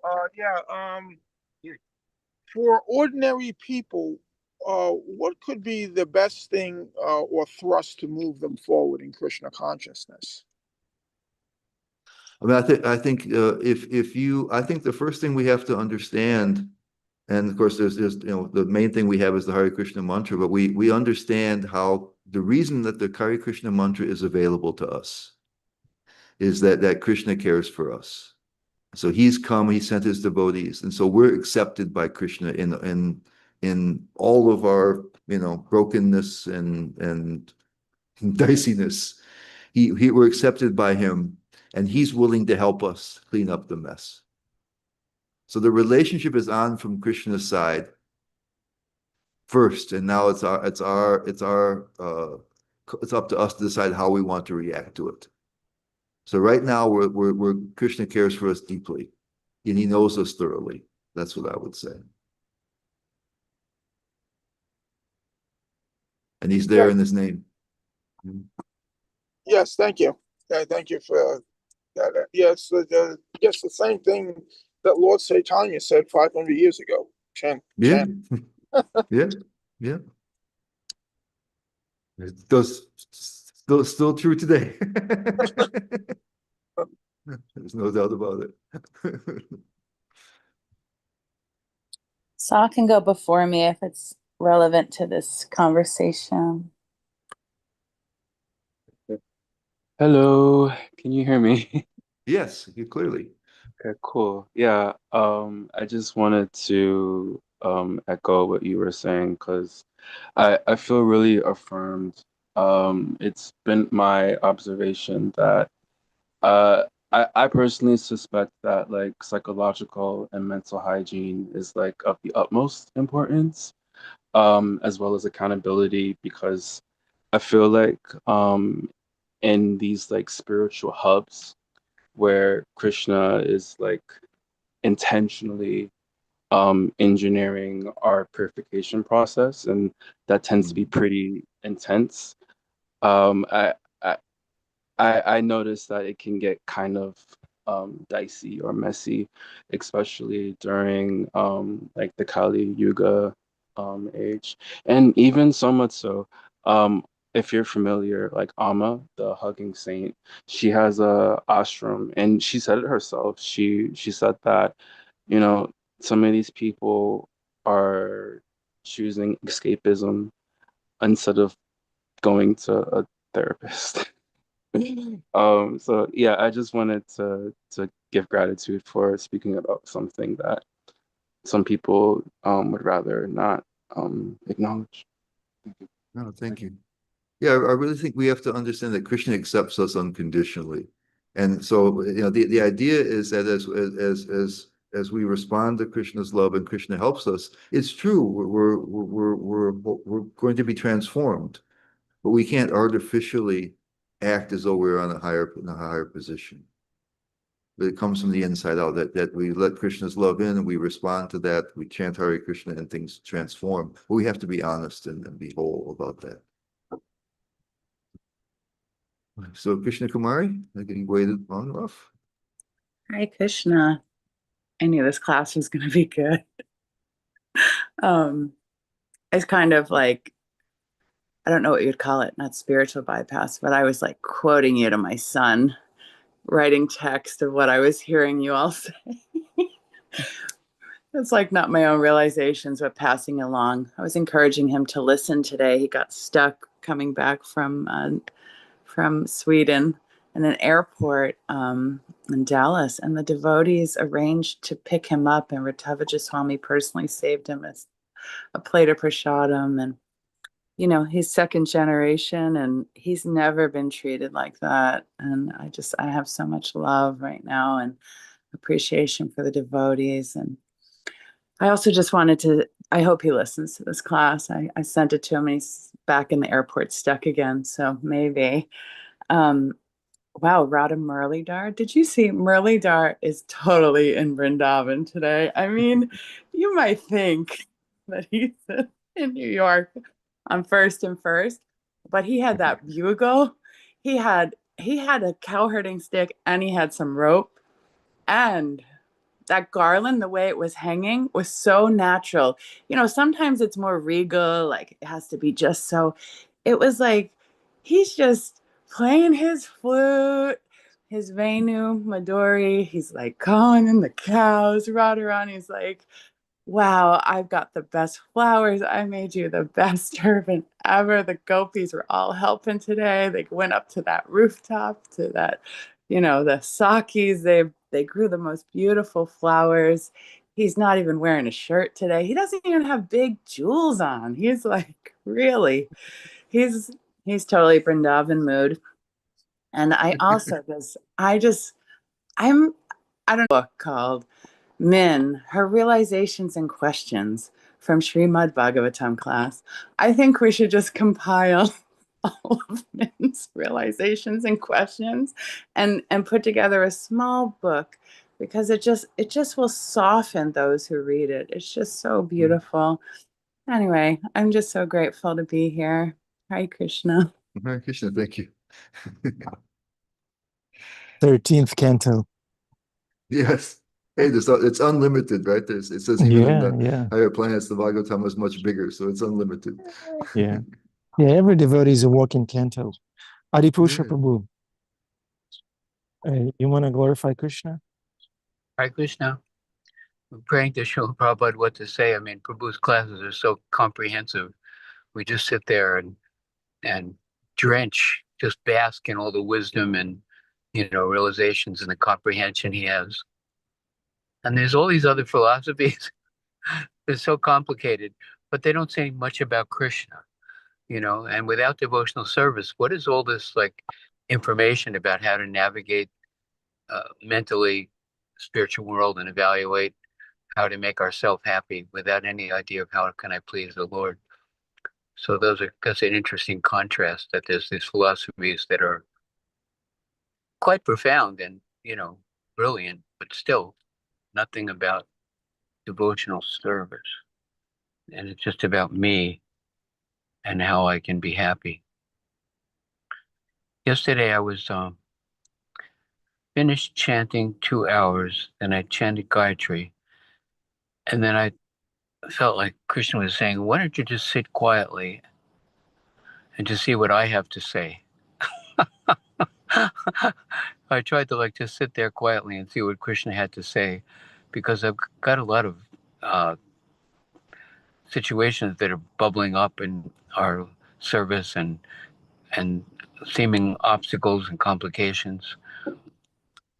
For ordinary people, what could be the best thing or thrust to move them forward in Krishna consciousness? I mean, I think I think the first thing we have to understand, and of course there's the main thing we have is the Hare Krishna mantra, but we understand how the reason that the Hare Krishna mantra is available to us is that Krishna cares for us. So he sent his devotees, and so we're accepted by Krishna in all of our brokenness and diciness. We're accepted by him, and he's willing to help us clean up the mess. So the relationship is on from Krishna's side first, and now it's up to us to decide how we want to react to it. So right now we're Krishna cares for us deeply, and he knows us thoroughly. That's what I would say. And he's there in his name. Yes, thank you. Thank you for that. Yes, yes, the same thing that Lord Chaitanya said 500 years ago. Yeah, yeah, yeah. It does still true today. There's no doubt about it. Saw can go before me if it's relevant to this conversation. Hello, can you hear me? Yes, you clearly. Okay, cool. Yeah, I just wanted to echo what you were saying because I feel really affirmed. It's been my observation that uh I personally suspect that like psychological and mental hygiene is like of the utmost importance, as well as accountability because I feel like in these like spiritual hubs where Krishna is like intentionally engineering our purification process, and that tends to be pretty intense. Um, I, I I noticed that it can get kind of dicey or messy, especially during like the Kali Yuga age, and even so much so. If you're familiar, like Amma, the hugging saint, she has a ashram, and she said it herself. She said that, you know, some of these people are choosing escapism instead of going to a therapist. So yeah, I just wanted to give gratitude for speaking about something that some people would rather not acknowledge. Thank you. No, thank you. Yeah, I really think we have to understand that Krishna accepts us unconditionally. And so, the idea is that as we respond to Krishna's love and Krishna helps us, it's true, we're going to be transformed, but we can't artificially act as though we're on in a higher position. But it comes from the inside out that we let Krishna's love in and we respond to that, we chant Hare Krishna and things transform. But we have to be honest and be whole about that. So Krishna Kumari, I think you waited long enough. Hi, Krishna. I knew this class was going to be good. Um, it's kind of like, I don't know what you'd call it, not spiritual bypass, but I was like quoting you to my son, writing text of what I was hearing you all say. It's like not my own realizations, but passing along. I was encouraging him to listen today. He got stuck coming back from Sweden in an airport in Dallas, and the devotees arranged to pick him up, and Ritavaja Swami personally saved him as a plate of prasadam. And you know, he's second generation, and he's never been treated like that. And I have so much love right now and appreciation for the devotees. And I also just wanted to, I hope he listens to this class. I sent it to him and he's back in the airport stuck again. So maybe. Um, wow, Radha Muralidhar. Did you see Muralidhar is totally in Vrindavan today? I mean, you might think that he's in New York on First and First, but he had that bugle. He had a cow herding stick and he had some rope, and that garland, the way it was hanging, was so natural. You know, sometimes it's more regal, like it has to be just so. It was like he's just playing his flute, his Venu Maduri. He's like calling in the cows, Radharani's like, wow, I've got the best flowers. I made you the best turban ever. The gopis were all helping today. They went up to that rooftop, to that, you know, the sakis. They grew the most beautiful flowers. He's not even wearing a shirt today. He doesn't even have big jewels on. He's like, really, he's he's totally Vrindavan mood. And I also just, I'm, I don't know, a book called Min, Her Realizations and Questions from Srimad Bhagavatam Class. I think we should just compile all of Min's realizations and questions and put together a small book because it just will soften those who read it. It's just so beautiful. Anyway, I'm just so grateful to be here. Hare Krishna. Hare Krishna, thank you. 13th canto. Yes. Hey, it's unlimited, right? It says even in the Yeah. higher planets, the Bhagavatam is much bigger, so it's unlimited. Yeah. Every devotee is a walking canto. Adipusha Yeah. Prabhu, you want to glorify Krishna? Hare Krishna. I'm praying to Srila Prabhupada what to say. I mean, Prabhu's classes are so comprehensive. We just sit there and drench, just bask in all the wisdom and, realizations and the comprehension he has. And there's all these other philosophies. They're so complicated, but they don't say much about Krishna, and without devotional service, what is all this like information about how to navigate mentally spiritual world and evaluate how to make ourselves happy without any idea of how can I please the Lord? So that's an interesting contrast, that there's these philosophies that are quite profound and, brilliant, but still nothing about devotional service. And it's just about me and how I can be happy. Yesterday I was finished chanting 2 hours, then I chanted Gayatri, and then I felt like Krishna was saying, why don't you just sit quietly and just see what I have to say? I tried to just sit there quietly and see what Krishna had to say, because I've got a lot of situations that are bubbling up in our service and seeming obstacles and complications.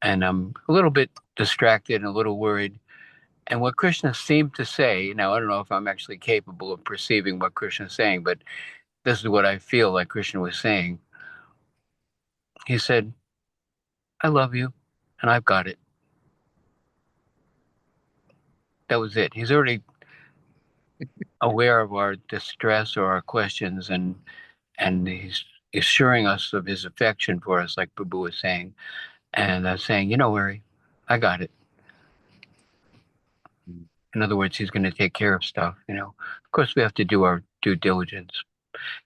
And I'm a little bit distracted and a little worried. And what Krishna seemed to say, now I don't know if I'm actually capable of perceiving what Krishna's saying, but this is what I feel like Krishna was saying. He said, I love you, and I've got it. That was it. He's already aware of our distress or our questions, and he's assuring us of his affection for us, like Prabhu was saying, and saying, worry, I got it. In other words, he's going to take care of stuff. Of course, we have to do our due diligence.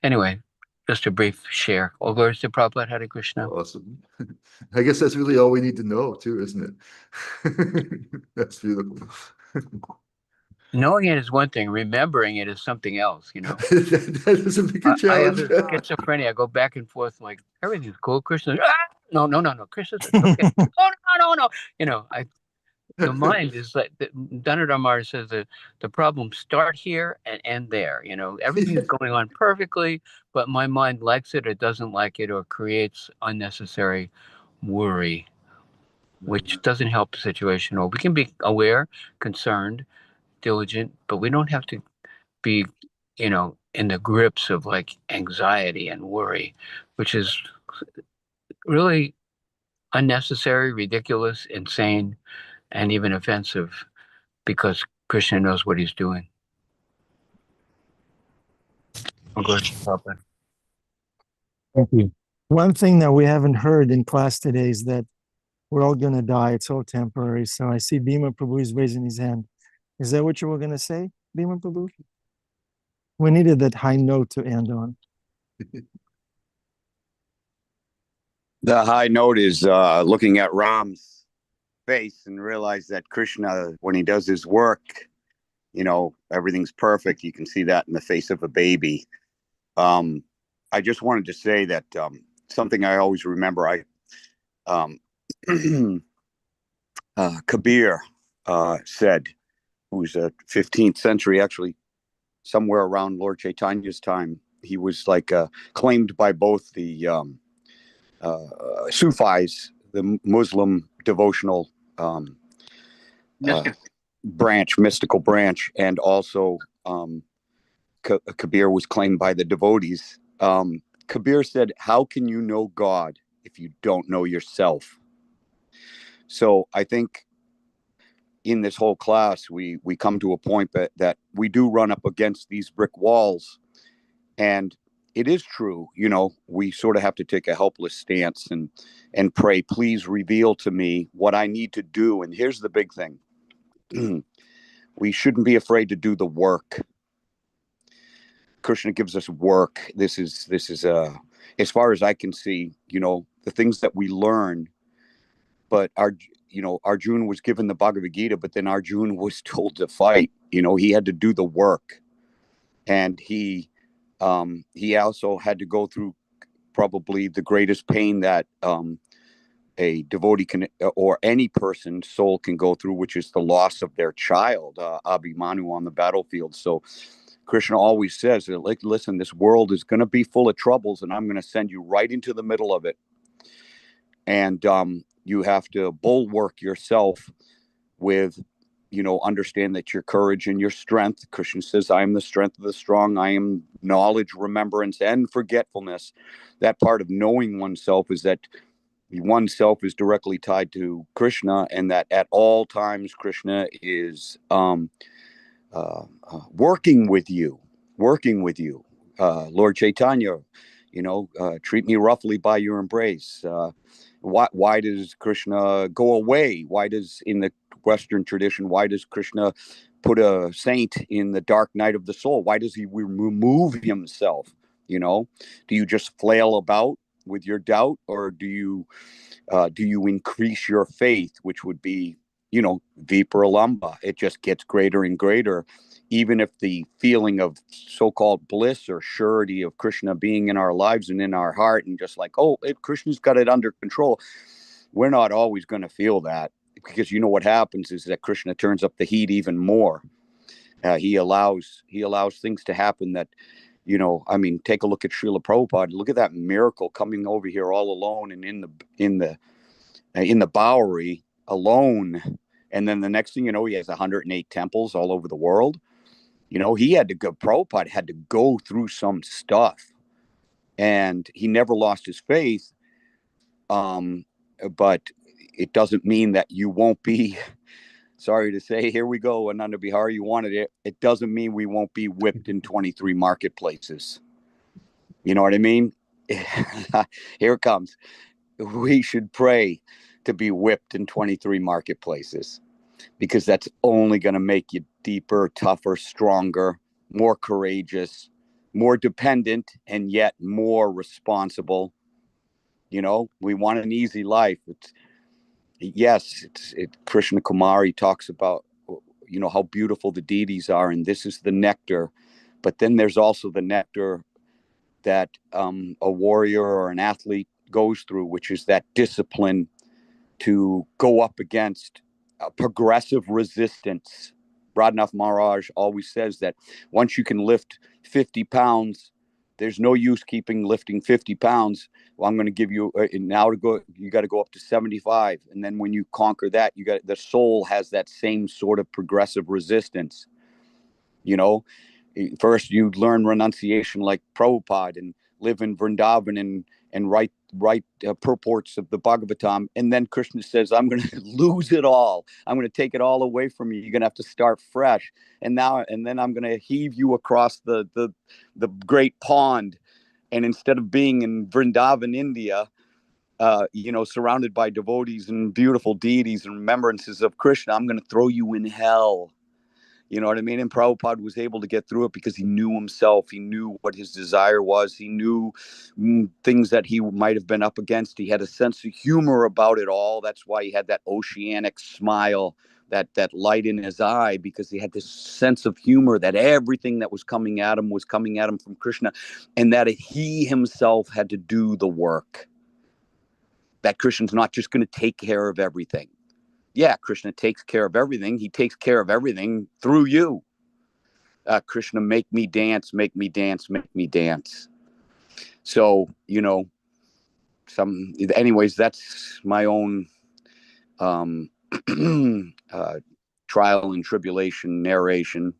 Anyway, just a brief share. All glories to Prabhupada. Hare Krishna. Awesome. I guess that's really all we need to know, too, isn't it? That's beautiful. Knowing it is one thing. Remembering it is something else. That is a bigger I have challenge. schizophrenia. I go back and forth like everything's cool. Krishna, no. Krishna, it's okay. Oh no. The mind is like Dhanadhar Maharaj says that the problems start here and end there. Everything's going on perfectly, but my mind likes it or doesn't like it, or creates unnecessary worry, which doesn't help the situation. Or we can be aware, concerned, diligent, but we don't have to be, in the grips of like anxiety and worry, which is really unnecessary, ridiculous, insane, and even offensive, because Krishna knows what he's doing. Thank you. One thing that we haven't heard in class today is that we're all going to die. It's all temporary. So I see Bhima Prabhu is raising his hand. Is that what you were going to say, Bhima Prabhu? We needed that high note to end on. The high note is looking at Ram's face and realize that Krishna, when he does his work, everything's perfect. You can see that in the face of a baby. I just wanted to say that something I always remember, Kabir said, who's a 15th century, actually, somewhere around Lord Chaitanya's time. He was claimed by both the Sufis, the Muslim devotional mystical branch, and also Kabir was claimed by the devotees. Kabir said, how can you know God if you don't know yourself? So I think in this whole class, we come to a point that we do run up against these brick walls. And it is true. We sort of have to take a helpless stance and pray, please reveal to me what I need to do. And here's the big thing. We shouldn't be afraid to do the work. Krishna gives us work. This is as far as I can see, the things that we learn. But Arjuna was given the Bhagavad Gita, but then Arjuna was told to fight. He had to do the work, and he also had to go through probably the greatest pain that a devotee can, or any person's soul can go through, which is the loss of their child, Abhimanyu, on the battlefield. So Krishna always says, like, listen, this world is going to be full of troubles, and I'm going to send you right into the middle of it. And you have to bulwark yourself with, understand that your courage and your strength. Krishna says, I am the strength of the strong. I am knowledge, remembrance, and forgetfulness. That part of knowing oneself is that oneself is directly tied to Krishna, and that at all times Krishna is working with you. Lord Chaitanya, treat me roughly by your embrace. Why does Krishna go away? Why does, in the Western tradition, why does Krishna put a saint in the dark night of the soul? Why does he remove himself? Do you just flail about with your doubt, or do you increase your faith, which would be, vipralamba? It just gets greater and greater, even if the feeling of so-called bliss or surety of Krishna being in our lives and in our heart, and just like, Krishna's got it under control. We're not always going to feel that, because what happens is that Krishna turns up the heat even more. He allows things to happen that, take a look at Srila Prabhupada. Look at that miracle, coming over here all alone and in the Bowery alone. And then the next thing you know, he has 108 temples all over the world. Prabhupada had to go through some stuff, and he never lost his faith. But it doesn't mean that you won't be, sorry to say, here we go, Ananda Bihar, you wanted it. It doesn't mean we won't be whipped in 23 marketplaces. You know what I mean? Here it comes. We should pray to be whipped in 23 marketplaces, because that's only going to make you deeper, tougher, stronger, more courageous, more dependent, and yet more responsible. We want an easy life. Krishna Kumari talks about, how beautiful the deities are, and this is the nectar. But then there's also the nectar that a warrior or an athlete goes through, which is that discipline to go up against progressive resistance. Radhanath Maharaj always says that once you can lift 50 pounds, there's no use lifting 50 pounds. Well, I'm going to give you now to go. You got to go up to 75, and then when you conquer that, the soul has that same sort of progressive resistance. First you learn renunciation like Prabhupada, and live in Vrindavan and write purports of the Bhagavatam, and then Krishna says, I'm going to lose it all. I'm going to take it all away from you. You're going to have to start fresh. And then I'm going to heave you across the great pond. And instead of being in Vrindavan, India, surrounded by devotees and beautiful deities and remembrances of Krishna, I'm going to throw you in hell. You know what I mean? And Prabhupada was able to get through it because he knew himself. He knew what his desire was. He knew things that he might have been up against. He had a sense of humor about it all. That's why he had that oceanic smile, that light in his eye, because he had this sense of humor, that everything that was coming at him from Krishna, and that he himself had to do the work. That Krishna's not just going to take care of everything. Yeah, Krishna takes care of everything. He takes care of everything through you. Krishna, make me dance, make me dance, make me dance. So, anyways, that's my own trial and tribulation narration.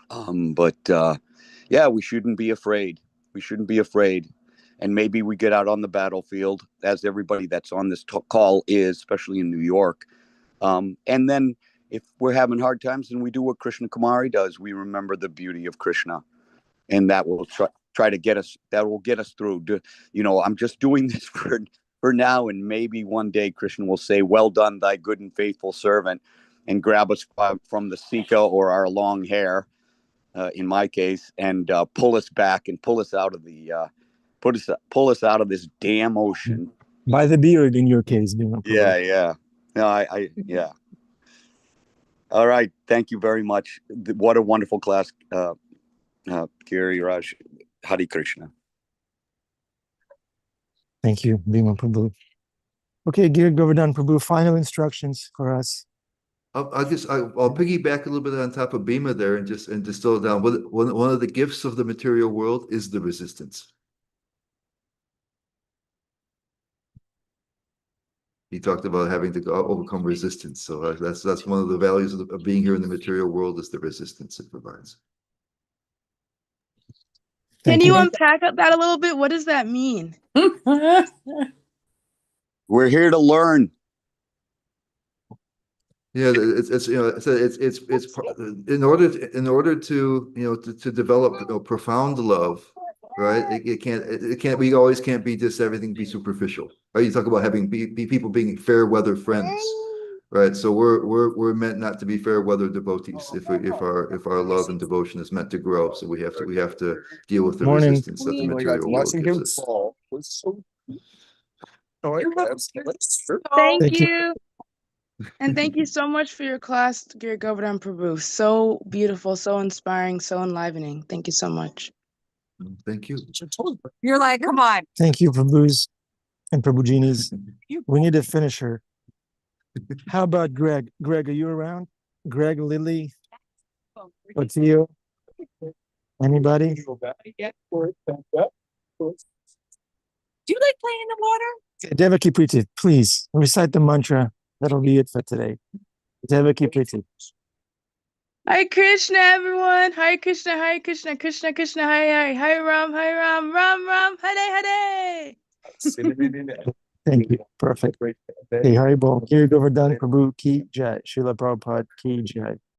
But we shouldn't be afraid. We shouldn't be afraid. And maybe we get out on the battlefield, as everybody that's on this call is, especially in New York. And then if we're having hard times, then we do what Krishna Kumari does. We remember the beauty of Krishna, and that will try to get us, that will get us through. You know, I'm just doing this for now, and maybe one day Krishna will say, "Well done, thy good and faithful servant," and grab us from the sika or our long hair, in my case, and pull us back and pull us out of the pull us out of this damn ocean. By the beard, in your case, Bhima Prabhu. Yeah. No, yeah. All right. Thank you very much. What a wonderful class, Giri Raj. Hare Krishna. Thank you, Bhima Prabhu. Okay, Giri Govardhan Prabhu, final instructions for us. I'll piggyback a little bit on top of Bhima there and distill it down. One of the gifts of the material world is the resistance. He talked about having to overcome resistance. So that's one of the values of being here in the material world, is the resistance it provides. Thank Can you you. unpack that a little bit? What does that mean? We're here to learn. Yeah, it's in order to develop profound love, right? We always can't be just everything be superficial, right? You talk about having people being fair weather friends, right? So we're meant not to be fair weather devotees if our love and devotion is meant to grow. So we have to deal with the Morning. resistance that the material world gives us. Thank Thank you. you. And thank you so much for your class, Giri Govardhan Prabhu. So beautiful, so inspiring, so enlivening. Thank you so much. Thank you. You're like, come on. Thank you, Prabhus and Prabhujinis. We need a finisher. How about Greg? Greg, are you around? Greg, Lily, Otio? Anybody? Do you like playing in the water? Devaki Priti, please recite the mantra. That'll be it for today. Devaki Priti. Hare Krishna, everyone. Hare Krishna, Krishna Krishna, Hare Hare, Hare Ram, Ram Ram, Hare Hare. Thank you. Perfect. Hey, Haribol. Giri Govardhan Prabhu Ki Jai. Srila Prabhupada Ki Jai.